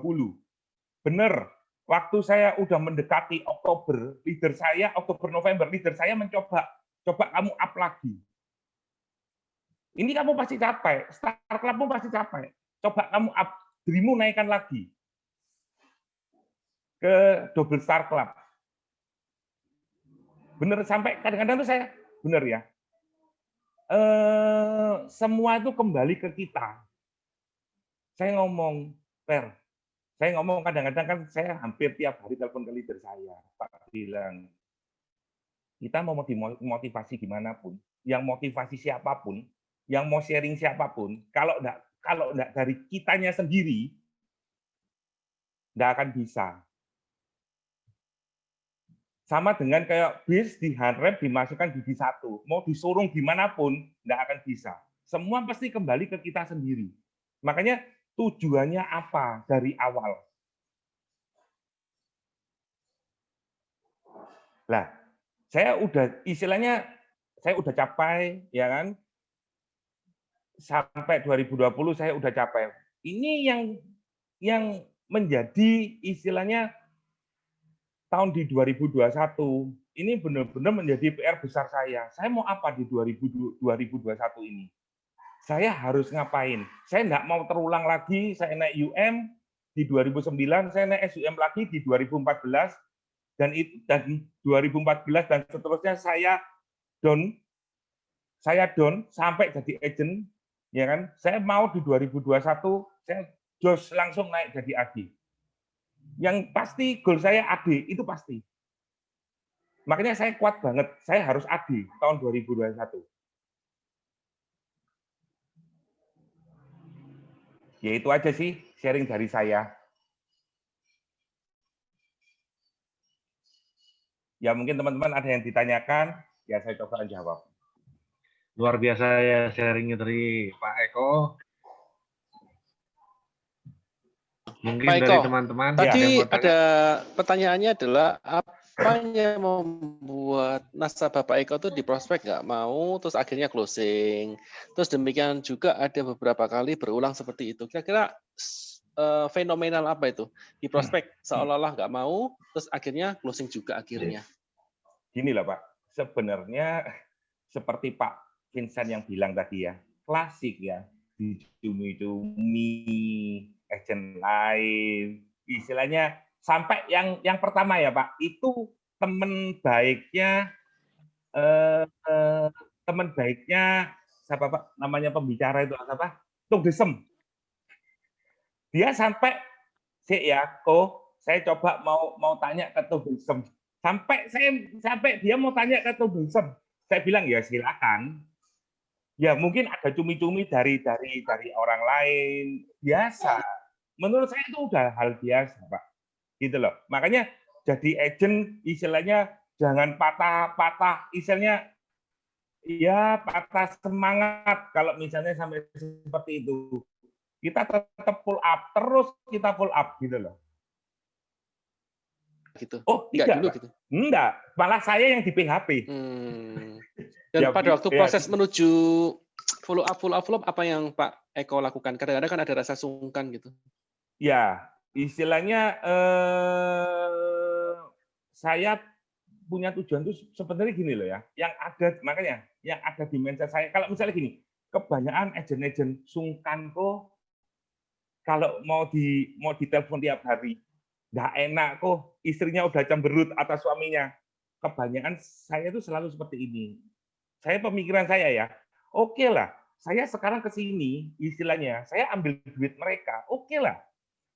Benar, waktu saya udah mendekati Oktober, leader saya Oktober November, leader saya coba kamu up lagi. Ini kamu pasti capai, Star Clubmu pasti capai. Coba kamu up, dirimu naikkan lagi ke double Star Club. Bener, sampai kadang-kadang tuh saya bener ya. Semua itu kembali ke kita. Saya ngomong, saya ngomong kadang-kadang kan saya hampir tiap hari telepon ke leader saya. Pak bilang, kita mau dimotivasi gimana pun, yang motivasi siapapun, yang mau sharing siapapun, kalau enggak dari kitanya sendiri, enggak akan bisa. Sama dengan kayak bis di handrem dimasukkan gigi 1, mau disurung dimanapun, enggak akan bisa. Semua pasti kembali ke kita sendiri. Makanya tujuannya apa dari awal? Lah, saya udah capai, ya kan? Sampai 2020 saya udah capai. Ini yang menjadi istilahnya tahun di 2021 ini benar-benar menjadi PR besar saya. Saya mau apa di 2021 ini? Saya harus ngapain? Saya nggak mau terulang lagi, saya naik UM di 2009, saya naik SUM lagi di 2014, dan 2014 dan seterusnya saya down sampai jadi agent, ya kan? Saya mau di 2021 saya jos langsung naik jadi AD. Yang pasti goal saya AD itu pasti. Makanya saya kuat banget, saya harus AD tahun 2021. Ya itu aja sih sharing dari saya. Ya mungkin teman-teman ada yang ditanyakan, ya saya coba jawab. Luar biasa ya sharingnya dari Pak Eko. Mungkin Pak Eko, dari teman-teman tadi ya, ada pertanyaannya adalah apa yang membuat nasabah Pak Eko itu di prospek nggak mau, terus akhirnya closing. Terus demikian juga ada beberapa kali berulang seperti itu. Kira-kira fenomenal apa itu? Di prospek seolah-olah nggak mau, terus akhirnya closing juga akhirnya. Gini lah Pak, sebenarnya seperti Pak Vincent yang bilang tadi ya, klasik ya, dicumi-cumi, agent lain, istilahnya sampai yang pertama ya Pak, itu teman baiknya siapa Pak namanya pembicara itu apa? Tung Desem. Dia sampai saya coba mau tanya ke Tung Desem. Sampai dia mau tanya ke Tung Desem. Saya bilang ya silakan. Ya mungkin ada cumi-cumi dari orang lain, biasa. Menurut saya itu udah hal biasa, Pak. Gitu loh. Makanya jadi agent istilahnya jangan patah istilahnya ya patah semangat kalau misalnya sampai seperti itu. Kita tetap full up, terus kita full up gitu loh. Gitu. Oh, enggak dulu gitu. Enggak, malah saya yang di PHP. Dan ya, pada waktu proses menuju follow up apa yang Pak Eko lakukan? Kadang-kadang kan ada rasa sungkan gitu. Ya, istilahnya saya punya tujuan itu sebenarnya gini loh ya. Yang ada di mindset saya kalau misalnya gini, kebanyakan agent-agent sungkan kok kalau mau ditelepon tiap hari. Nggak enak kok, istrinya udah cemberut atas suaminya. Kebanyakan saya itu selalu seperti ini. Saya pemikiran saya ya, oke lah, saya sekarang ke sini, istilahnya, saya ambil duit mereka, oke lah.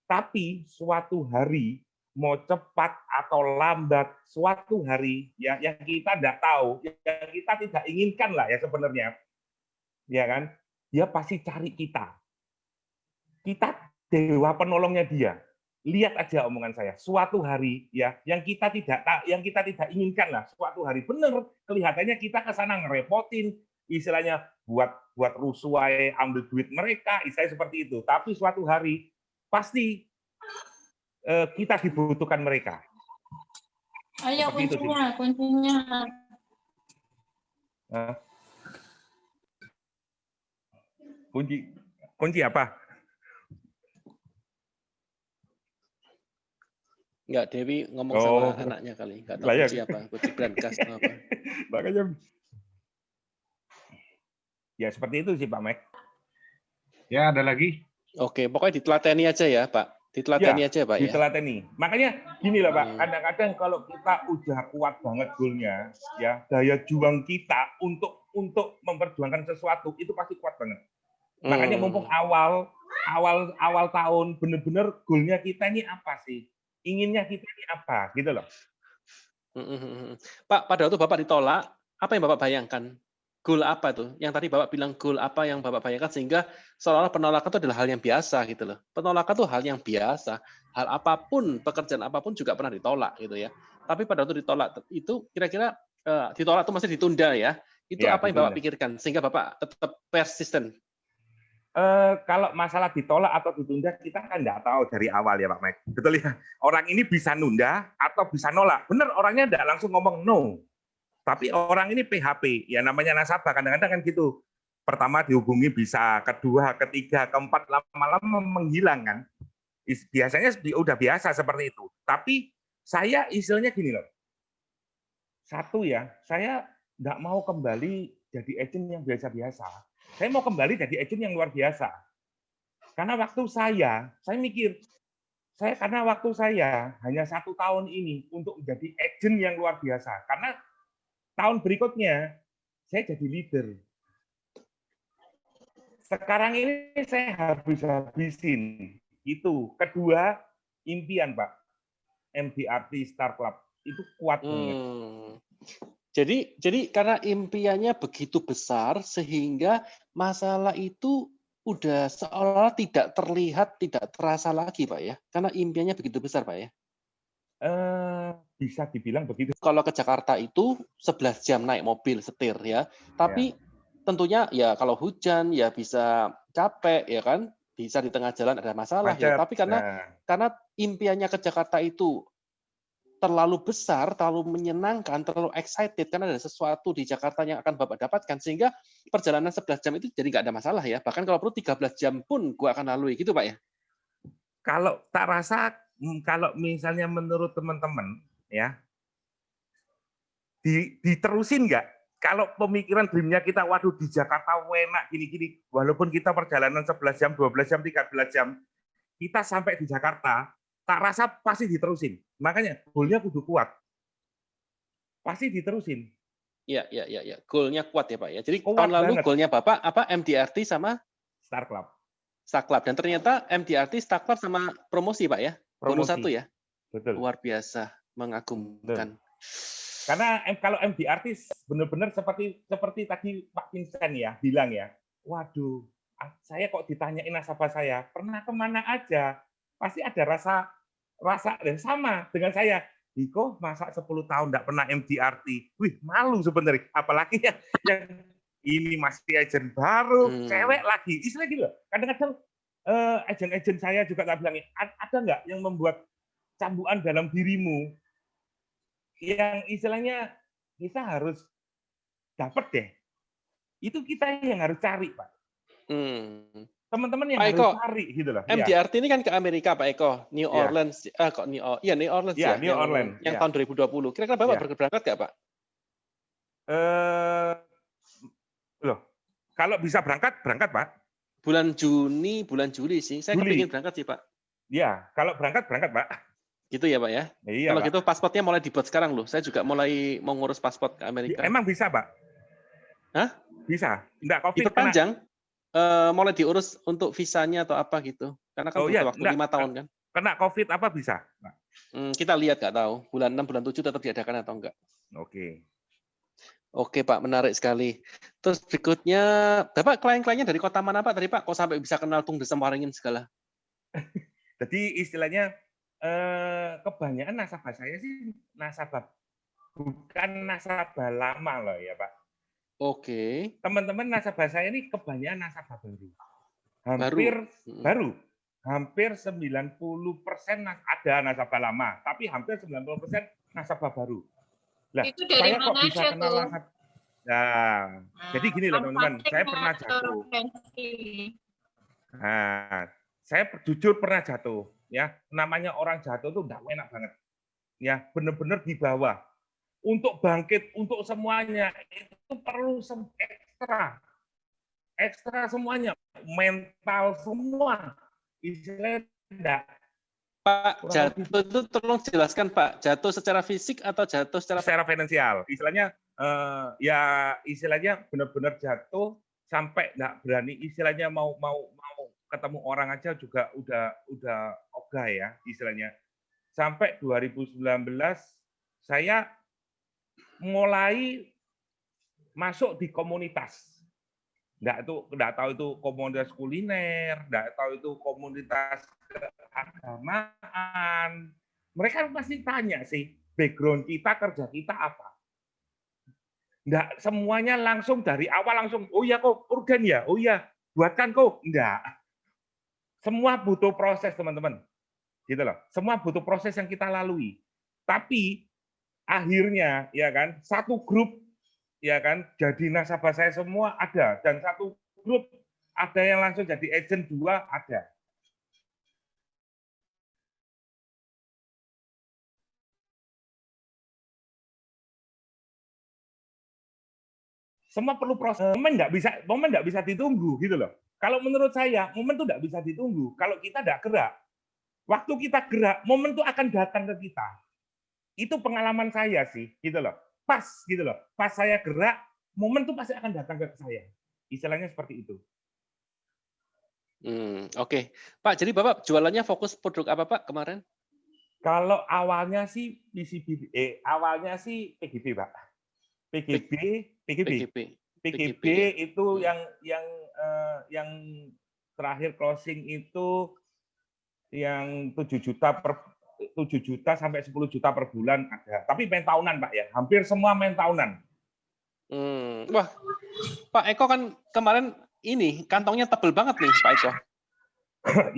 Tapi suatu hari, mau cepat atau lambat, suatu hari ya yang kita tidak tahu, yang kita tidak inginkan lah ya sebenarnya. Ya kan? Dia pasti cari kita. Kita dewa penolongnya dia. Lihat aja omongan saya. Suatu hari ya yang kita tidak inginkan lah. Suatu hari benar kelihatannya kita ke sana ngerepotin, istilahnya buat rusuh, ambil duit mereka, istilahnya seperti itu. Tapi suatu hari pasti kita dibutuhkan mereka. Ayo Seperti itu sih. kuncinya. Kunci apa? Enggak, Dewi ngomong sama anaknya kali. Enggak tahu kunci apa, kunci brankas atau apa. Makanya ya seperti itu sih Pak Mek. Ya, ada lagi? Oke, pokoknya ditelateni aja ya, Pak. Ditelateni aja, Pak ya. Ditelateni. Makanya gini lah Pak, kadang-kadang kalau kita udah kuat banget goalnya, ya daya juang kita untuk memperjuangkan sesuatu itu pasti kuat banget. Makanya mumpung awal tahun bener-bener goalnya kita ini apa sih? Inginnya kita ini apa, gitu loh. Pak, pada waktu Bapak ditolak, apa yang Bapak bayangkan? Goal apa tuh? Yang tadi Bapak bilang goal apa yang Bapak bayangkan sehingga seolah-olah penolakan itu adalah hal yang biasa gitu loh. Penolakan itu hal yang biasa. Hal apapun, pekerjaan apapun juga pernah ditolak gitu ya. Tapi pada waktu ditolak itu kira-kira ditolak itu masih ditunda ya. Itu Ya, apa yang Bapak pikirkan sehingga Bapak tetap persisten? Kalau masalah ditolak atau ditunda kita kan nggak tahu dari awal ya Pak Mike. Betul ya. Orang ini bisa nunda atau bisa nolak. Benar orangnya nggak langsung ngomong no. Tapi orang ini PHP. Ya namanya nasabah kadang-kadang kan gitu. Pertama dihubungi bisa, kedua, ketiga, keempat lama-lama menghilang kan. Biasanya udah biasa seperti itu. Tapi saya istilahnya gini loh. Satu ya, saya nggak mau kembali jadi agent yang biasa-biasa. Saya mau kembali jadi agent yang luar biasa. Karena waktu saya mikir, karena waktu saya hanya 1 tahun ini untuk menjadi agent yang luar biasa. Karena tahun berikutnya saya jadi leader. Sekarang ini saya habis-habisin. Itu. Kedua, impian Pak. MDRT Star Club. Itu kuat banget. Jadi karena impiannya begitu besar sehingga masalah itu udah seolah tidak terlihat, tidak terasa lagi, Pak ya. Karena impiannya begitu besar, Pak ya. Bisa dibilang begitu. Kalau ke Jakarta itu 11 jam naik mobil setir ya. Tapi tentunya ya kalau hujan ya bisa capek ya kan. Bisa di tengah jalan ada masalah ya. Tapi karena impiannya ke Jakarta itu terlalu besar, terlalu menyenangkan, terlalu excited karena ada sesuatu di Jakarta yang akan Bapak dapatkan sehingga perjalanan 11 jam itu jadi nggak ada masalah ya. Bahkan kalau perlu 13 jam pun gua akan lalui gitu Pak ya. Kalau tak rasa kalau misalnya menurut teman-teman ya diterusin nggak? Kalau pemikiran dreamnya kita waduh di Jakarta enak gini-gini walaupun kita perjalanan 11 jam, 12 jam, 13 jam kita sampai di Jakarta tak rasa pasti diterusin. Makanya goalnya kudu kuat. Pasti diterusin. Iya. Goalnya kuat ya Pak ya. Jadi kuat tahun lalu goalnya Bapak apa MDRT sama Star Club. Star Club. Dan ternyata MDRT, Star Club sama promosi Pak ya. Bonus 1 ya. Betul. Luar biasa, mengagumkan. Betul. Karena kalau MDRT benar-benar seperti tadi Pak Vincent ya bilang ya. Waduh, saya kok ditanyain nasabah saya, pernah kemana aja? Pasti ada rasa dan sama dengan saya. Diko masa 10 tahun enggak pernah MDRT. Wih, malu sebenarnya. Apalagi yang ini masih agent baru, cewek lagi. Istilah gitu loh. Kadang-kadang agent-agent saya juga tak bilang, ada nggak yang membuat cambukan dalam dirimu yang istilahnya kita harus dapat deh. Itu kita yang harus cari, Pak. Teman-teman yang Pak harus Eko, cari gitu loh. MDRT ini kan ke Amerika Pak Eko, New Orleans, New Orleans ya, New Orleans yang tahun 2020. Kira-kira Bapak berangkat nggak Pak? Loh, kalau bisa berangkat Pak. Bulan Juni, bulan Juli sih. Saya kepingin berangkat sih Pak. Iya, kalau berangkat Pak. Gitu ya Pak ya? Iya, kalau Pak. gitu pasportnya mulai dibuat sekarang loh. Saya juga mulai mau ngurus paspor ke Amerika. Emang bisa Pak? Hah? Bisa. Enggak COVID. Diperpanjang. Mulai diurus untuk visanya atau apa gitu. Karena kan butuh waktu 5 tahun kan. Kena COVID apa bisa? Kita lihat nggak tahu. Bulan 6, bulan 7 tetap diadakan atau enggak. Oke Pak, menarik sekali. Terus berikutnya, Bapak klien-kliennya dari kota mana Pak tadi Pak? Kok sampai bisa kenal Tung Desem Waringin segala? Jadi istilahnya kebanyakan nasabah saya sih bukan nasabah lama loh ya Pak. Oke. Teman-teman nasabah saya ini kebanyakan nasabah baru. Baru. Baru. Hampir 90% ada nasabah lama, tapi hampir 90% nasabah baru. Lah, Itu dari saya kok mana bisa aja kenal tuh? nasabah? Nah, jadi gini loh teman-teman, saya pernah jatuh. Nah, saya jujur pernah jatuh, ya. Namanya orang jatuh tuh enggak enak banget. Ya, benar-benar di bawah. Untuk bangkit, untuk semuanya itu perlu ekstra semuanya, mental semua. Istilahnya enggak. Pak, jatuh itu tolong jelaskan Pak, jatuh secara fisik atau jatuh secara finansial. Istilahnya istilahnya benar-benar jatuh sampai enggak berani, istilahnya mau ketemu orang aja juga udah ogah ya istilahnya. Sampai 2019 saya mulai masuk di komunitas. Enggak tahu itu komunitas kuliner, enggak tahu itu komunitas keagamaan. Mereka pasti tanya sih, background kita, kerja kita apa. Enggak semuanya langsung dari awal langsung, oh iya kok urgen ya, oh iya buatkan kok. Enggak. Semua butuh proses teman-teman. Gitu loh. Semua butuh proses yang kita lalui. Tapi akhirnya ya kan satu grup ya kan jadi nasabah saya semua ada, dan satu grup ada yang langsung jadi agent 2 ada. Semua perlu proses. Momen nggak bisa ditunggu gitu loh. Kalau menurut saya momen tuh nggak bisa ditunggu. Kalau kita nggak gerak, waktu kita gerak momen tuh akan datang ke kita. Itu pengalaman saya sih gitu loh. Pas gitu loh. Pas saya gerak, momen tuh pasti akan datang ke saya. Istilahnya seperti itu. Oke. Pak, jadi Bapak jualannya fokus produk apa Pak kemarin? Kalau awalnya sih awalnya sih PGB, Pak. PGB itu yang terakhir closing itu yang 7 juta sampai 10 juta per bulan ada. Tapi main tahunan, Pak ya. Hampir semua main tahunan. Wah, Pak Eko kan kemarin ini kantongnya tebel banget nih, Pak Eko.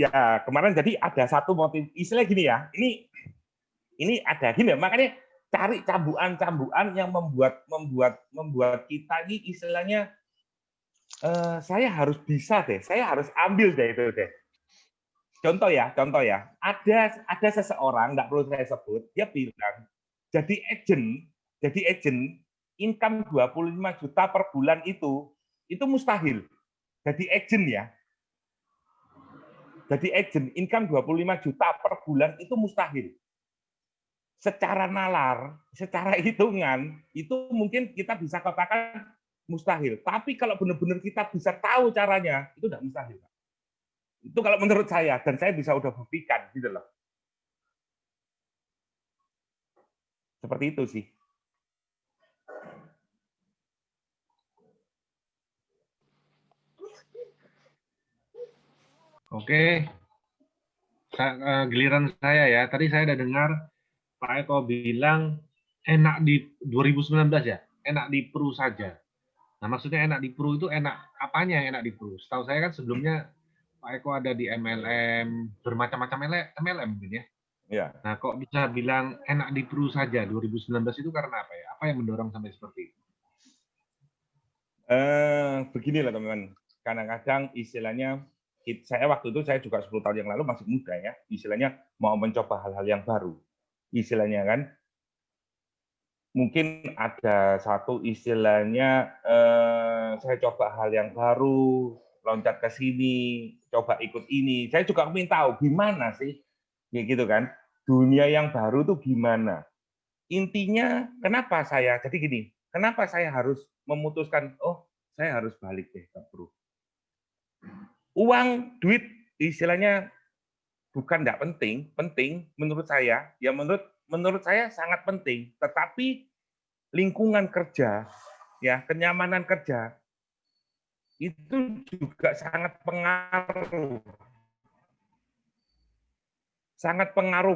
Ya, kemarin jadi ada satu motif, istilah gini ya. Ini ada gini ya, makanya cari cambukan yang membuat kita ini istilahnya saya harus bisa deh, saya harus ambil deh itu deh. Contoh ya, ada seseorang, nggak perlu saya sebut, dia bilang jadi agent income 25 juta per bulan itu mustahil. Jadi agent ya. Jadi agent income 25 juta per bulan itu mustahil. Secara nalar, secara hitungan, itu mungkin kita bisa katakan mustahil. Tapi kalau benar-benar kita bisa tahu caranya, itu tidak mustahil. Itu kalau menurut saya, dan saya bisa udah buktikan, gitu loh. Seperti itu sih. Oke, giliran saya ya. Tadi saya udah dengar Pak Eko bilang enak di 2019 ya, enak di Pru saja. Nah, maksudnya enak di Pru itu enak apanya yang enak di Pru? Setahu saya kan sebelumnya Pak Eko ada di MLM, bermacam-macam MLM mungkin ya. Ya. Nah, kok bisa bilang enak di Pru saja 2019 itu karena apa ya? Apa yang mendorong sampai seperti itu? Beginilah teman-teman. Kadang-kadang istilahnya saya waktu itu saya juga 10 tahun yang lalu masih muda ya, istilahnya mau mencoba hal-hal yang baru, istilahnya kan. Mungkin ada satu istilahnya saya coba hal yang baru, loncat ke sini, coba ikut ini. Saya juga ingin tahu gimana sih, ya gitu kan. Dunia yang baru tuh gimana? Intinya kenapa saya jadi gini? Kenapa saya harus memutuskan? Oh, saya harus balik deh ke Pru. Uang, duit, istilahnya bukan nggak penting menurut saya. Ya menurut saya sangat penting. Tetapi lingkungan kerja, ya kenyamanan kerja itu juga sangat pengaruh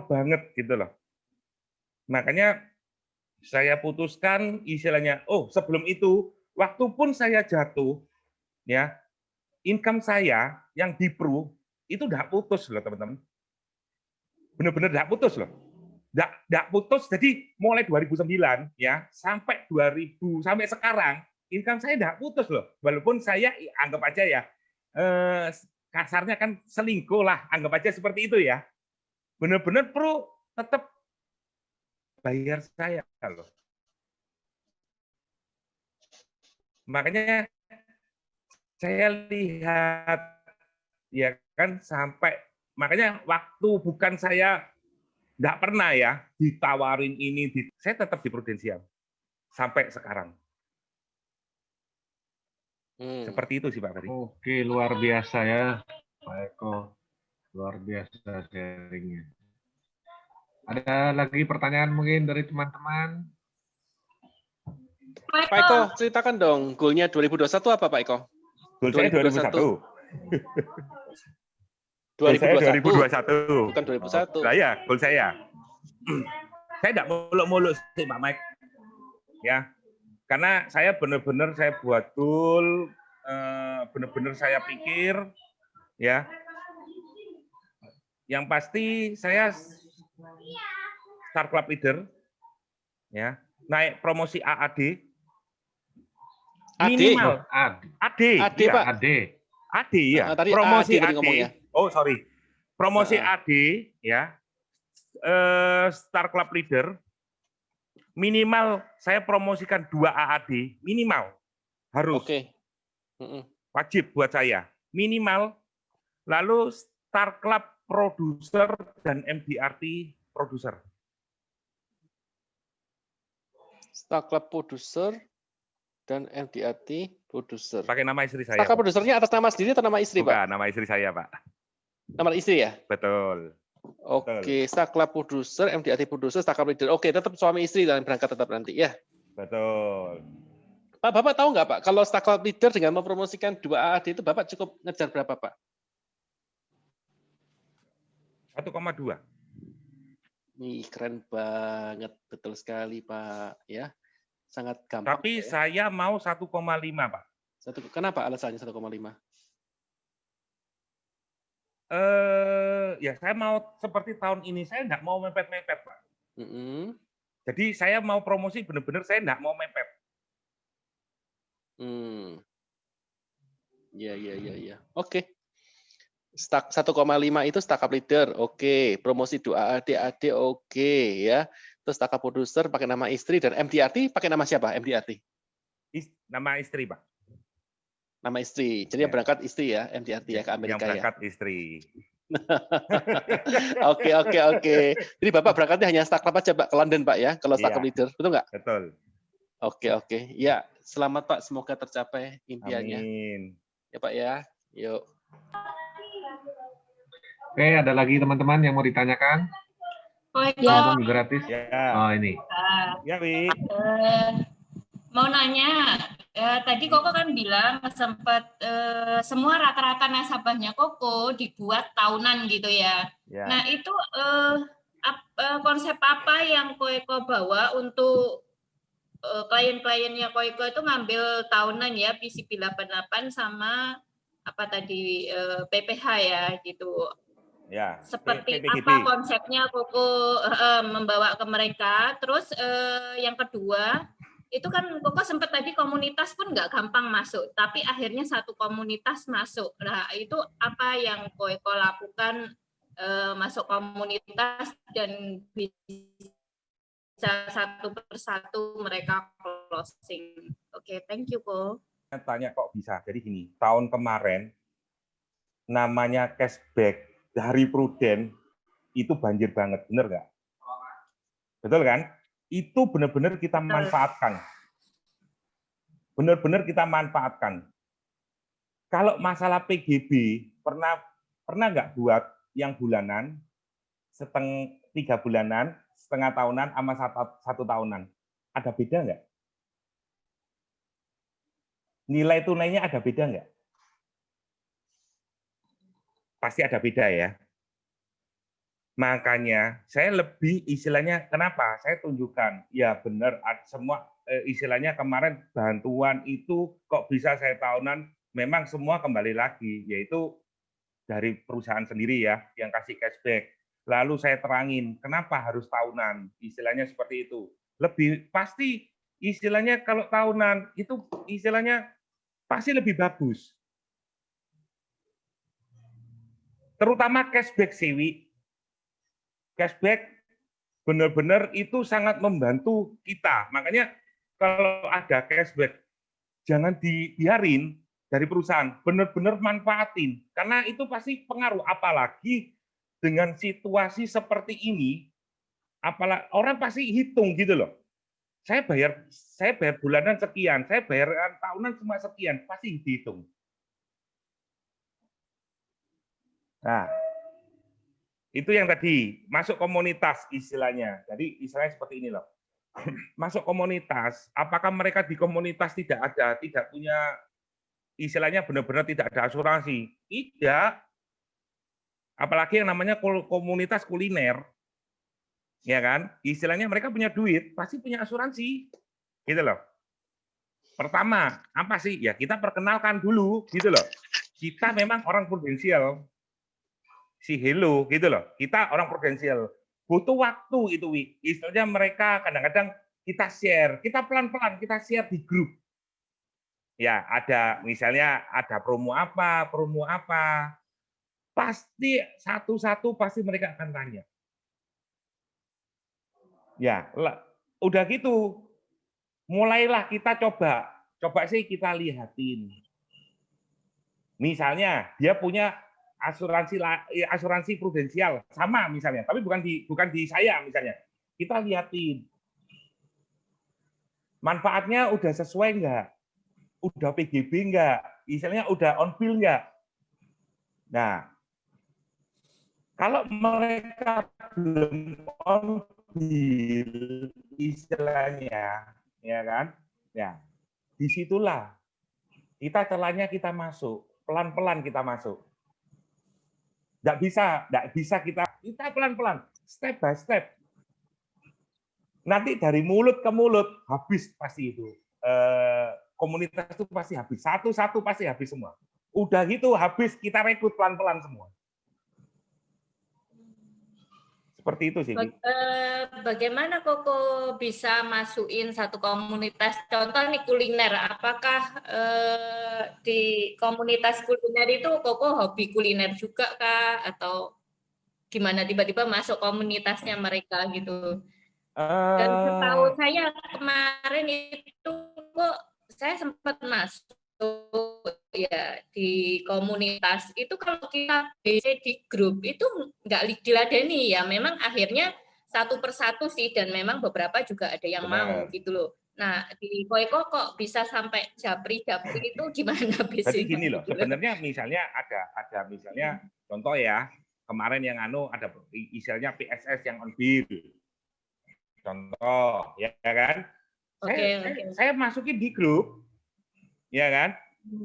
banget gitu loh. Makanya saya putuskan istilahnya, oh sebelum itu waktu pun saya jatuh, ya, income saya yang di-Pru itu nggak putus loh, teman-teman. Benar-benar nggak putus loh. Nggak putus, jadi mulai 2009 ya sampai 2000 sampai sekarang income saya nggak putus loh. Walaupun saya anggap aja ya kasarnya kan selingkuh lah, anggap aja seperti itu ya. Benar-benar Pru tetap bayar saya loh. Makanya saya lihat ya kan sampai makanya waktu bukan saya nggak pernah ya ditawarin ini, saya tetap di Prudensial sampai sekarang. Seperti itu sih Pak Ferry. Oke, luar biasa ya Pak Eko, luar biasa sharingnya. Ada lagi pertanyaan mungkin dari teman-teman? Pak Eko, ceritakan dong, goalnya 2021 apa Pak Eko? Goal saya 2021. 2021. Bukan 2001. Nah, ya, goal saya. Saya tidak muluk-muluk sih Pak Mike. Ya, karena saya benar-benar saya buat goal, benar-benar saya pikir, ya. Yang pasti saya Star Club Leader, ya, naik promosi AAD, minimal AD, ya, Pak. AD ya, tadi promosi AD. Oh sorry, promosi AD ya, Star Club Leader, minimal saya promosikan 2 AAD, minimal harus. Oke. Wajib buat saya, minimal. Lalu Star Club Producer dan MDRT Producer. Star Club Producer dan MDRT Producer. Pakai nama istri saya. Star Club Producernya atas nama sendiri atau nama istri, Bukan, Pak? nama istri saya, Pak. Nama istri ya? Betul. Oke, Star Club Producer, MDRT Producer, Star Club Leader. Oke, tetap suami istri dan berangkat tetap nanti ya. Betul. Pak, Bapak tahu nggak Pak, kalau Star Club Leader dengan mempromosikan 2 AAD itu Bapak cukup ngejar berapa Pak? 1,2. Ih, keren banget, betul sekali Pak. Ya, sangat gampang. Tapi ya. saya mau 1,5 Pak. Kenapa alasannya 1,5? Ya saya mau seperti tahun ini, saya nggak mau mepet-mepet Pak. Jadi saya mau promosi benar-benar saya nggak mau mepet. Ya. Oke. Stack 1,5 itu Star Club Leader, oke. Promosi 2 AD, oke ya. Terus Star Club Producer pakai nama istri dan MDRT pakai nama siapa? MDRT? Nama istri Pak. Nama istri. Jadi yang berangkat istri ya, MDRT ya ke Amerika ya. Yang berangkat istri. Oke. Jadi Bapak berangkatnya hanya Star Club aja Pak, ke London Pak ya, kalau Star Club Leader, betul nggak? Betul. Oke. Ya, selamat Pak, semoga tercapai impiannya. Amin. Ya Pak ya, yuk. Oke, ada lagi teman-teman yang mau ditanyakan? Ya. Gratis. Ya. Oh, ini. Ya, Wi. Mau nanya, tadi Koko kan bilang sempat semua rata-rata nasabahnya Koko dibuat tahunan gitu ya. Nah itu konsep apa yang Koeko bawa untuk klien-kliennya Koeko itu ngambil tahunan ya, PCP 88 sama apa tadi PPH ya gitu. Ya. Seperti PPGB. apa konsepnya Koko membawa ke mereka. Terus yang kedua, itu kan Koko sempat tadi komunitas pun nggak gampang masuk, tapi akhirnya satu komunitas masuk. Nah itu apa yang Koko lakukan masuk komunitas dan bisa satu persatu mereka closing. Oke, thank you Ko. Tanya kok bisa. Jadi gini, tahun kemarin namanya cashback dari Prudent itu banjir banget, bener nggak? Betul kan? Itu benar-benar kita manfaatkan. Benar-benar kita manfaatkan. Kalau masalah PGB, pernah nggak buat yang bulanan, 3 bulanan, setengah tahunan, sama 1 tahunan? Ada beda nggak? Nilai tunainya ada beda nggak? Pasti ada beda ya. Makanya saya lebih istilahnya kenapa? Saya tunjukkan, ya benar semua istilahnya kemarin bantuan itu kok bisa saya tahunan, memang semua kembali lagi, yaitu dari perusahaan sendiri ya, yang kasih cashback. Lalu saya terangin, kenapa harus tahunan, istilahnya seperti itu. Lebih pasti, istilahnya kalau tahunan, itu istilahnya pasti lebih bagus. Terutama cashback sih, cashback benar-benar itu sangat membantu kita. Makanya kalau ada cashback, jangan dibiarin dari perusahaan, benar-benar manfaatin. Karena itu pasti pengaruh, apalagi dengan situasi seperti ini, apalagi orang pasti hitung gitu loh. Saya bayar bulanan sekian, saya bayar tahunan cuma sekian, pasti dihitung. Nah, itu yang tadi, masuk komunitas istilahnya. Jadi istilahnya seperti ini loh. Masuk komunitas, apakah mereka di komunitas tidak punya, istilahnya benar-benar tidak ada asuransi? Tidak. Apalagi yang namanya komunitas kuliner. Ya kan? Istilahnya mereka punya duit, pasti punya asuransi. Gitu loh. Pertama, apa sih? Ya kita perkenalkan dulu, gitu loh. Kita memang orang prudensial. Si Hello gitu loh. Kita orang prudensial. Butuh waktu itu, Wi. Istilahnya mereka kadang-kadang kita share, kita pelan-pelan kita share di grup. Ya, ada misalnya ada promo apa. Pasti satu-satu pasti mereka akan tanya. Ya, udah gitu. Mulailah kita coba sih kita lihatin. Misalnya dia punya asuransi prudensial sama misalnya, tapi bukan di saya misalnya. Kita lihatin manfaatnya udah sesuai nggak, udah PGB nggak, misalnya udah on bill nggak. Nah, kalau mereka belum on bill istilahnya, ya kan? Ya, disitulah kita celahnya kita masuk, pelan-pelan kita masuk. Nggak bisa kita pelan-pelan, step by step. Nanti dari mulut ke mulut habis pasti itu. Komunitas itu pasti habis. Satu-satu pasti habis semua. Udah gitu habis kita rekrut pelan-pelan semua. Seperti itu sih. Bagaimana Koko bisa masukin satu komunitas? Contoh nih kuliner. Apakah di komunitas kuliner itu Koko hobi kuliner juga kah? Atau gimana tiba-tiba masuk komunitasnya mereka gitu? Dan setahu saya kemarin itu kok saya sempat masuk ya di komunitas itu, kalau kita BC di grup itu nggak diladeni ya, memang akhirnya satu persatu sih, dan memang beberapa juga ada yang mau gitu loh. Nah di Koeko kok bisa sampai japri itu gimana BC? Jadi gini loh, sebenarnya misalnya ada misalnya contoh ya, kemarin yang ada istilahnya PSS yang on bill. Contoh, ya kan? Saya masukin di grup, ya kan?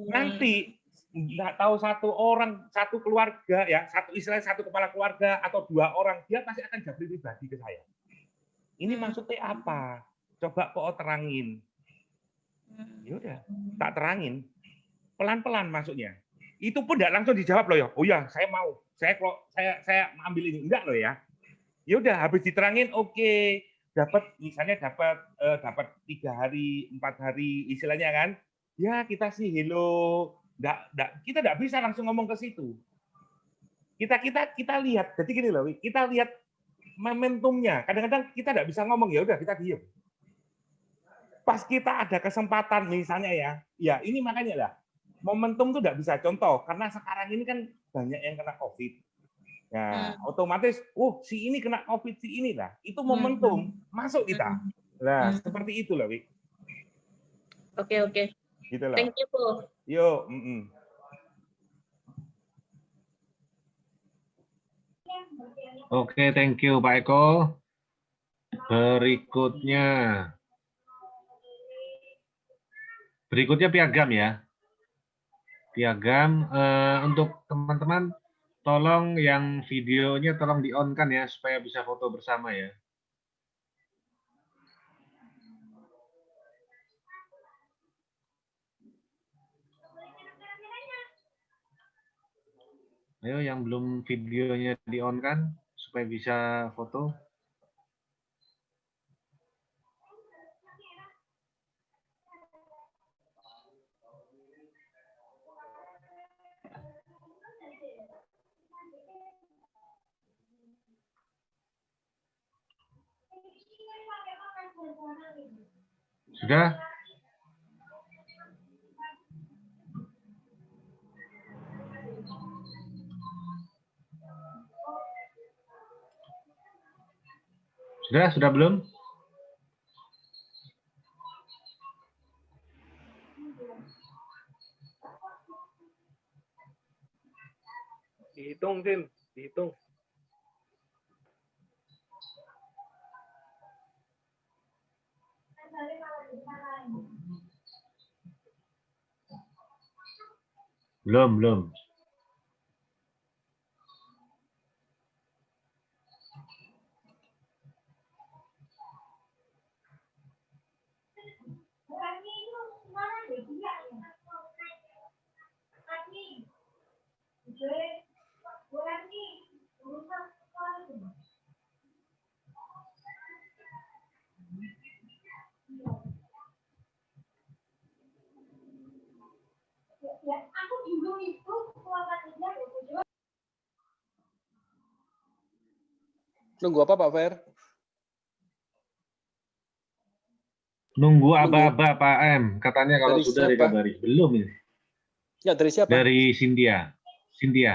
Nanti nggak tahu satu keluarga ya, satu kepala keluarga atau 2 orang, dia pasti akan japri pribadi ke saya. Ini maksudnya apa? Coba kok terangin. Ya udah, tak terangin. Pelan-pelan masuknya. Itu pun nggak langsung dijawab loh ya. Oh ya, saya mau. Saya ambil ini. Enggak loh ya. Ya udah, habis diterangin, oke. Misalnya dapat 3 hari, 4 hari istilahnya kan, ya kita sih hello, kita nggak bisa langsung ngomong ke situ. Kita lihat, jadi gini loh, kita lihat momentumnya. Kadang-kadang kita nggak bisa ngomong, ya udah kita diem. Pas kita ada kesempatan misalnya ya ini makanya lah, momentum tuh nggak bisa. Contoh, karena sekarang ini kan banyak yang kena COVID. Nah, otomatis, si ini kena COVID, si ini lah. Itu momentum, masuk kita. Nah, seperti itu loh, Wik. Oke. Gitu loh. Thank you, Po. Yuk. Oke, thank you Pak Eko. Berikutnya piagam ya. Piagam untuk teman-teman, tolong yang videonya tolong di-on-kan ya, supaya bisa foto bersama ya. Ayo yang belum videonya di-on kan supaya bisa foto. Sudah? Sudah belum? Dihitung, Tim. Dihitung. Belum. Nunggu apa Pak Fer? Nunggu aba-aba Pak M. Katanya kalau Dari sudah siapa? dikabari. Belum ini. Ya, dari siapa? Dari Cynthia.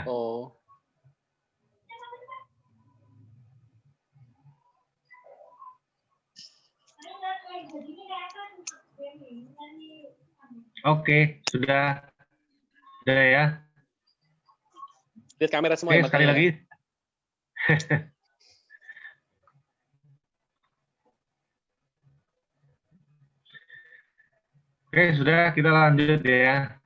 Oh. Oke, sudah. Sudah ya. Lihat kamera semua Oke, ya, sekali matanya. lagi. Oke, sudah, kita lanjut ya.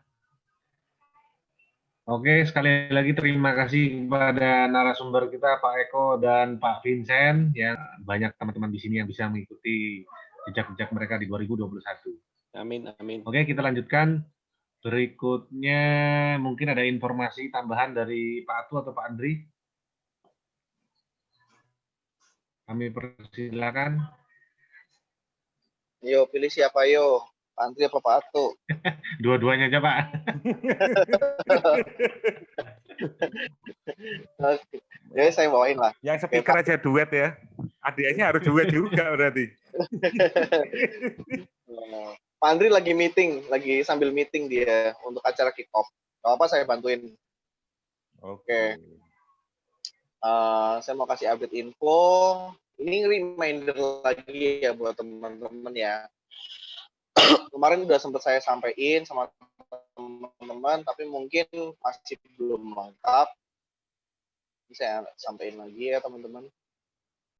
Oke, sekali lagi terima kasih kepada narasumber kita Pak Eko dan Pak Vincent ya. Banyak teman-teman di sini yang bisa mengikuti jejak-jejak mereka di 2021. Amin. Oke, kita lanjutkan. Berikutnya mungkin ada informasi tambahan dari Pak Atu atau Pak Andri. Kami persilakan. Yo, pilih siapa yo? Pak Andri apa Pak Atu? Dua-duanya aja, Pak. Ya, saya bawain lah. Yang speaker aja duet ya. Adiknya harus duet juga berarti. Pak Andri lagi meeting, lagi sambil meeting dia untuk acara kick off. Gak apa saya bantuin. Oke. Saya mau kasih update info. Ini reminder lagi ya buat teman-teman ya. Kemarin udah sempat saya sampaikan sama teman-teman, tapi mungkin masih belum lengkap. Ini saya sampaikan lagi ya teman-teman.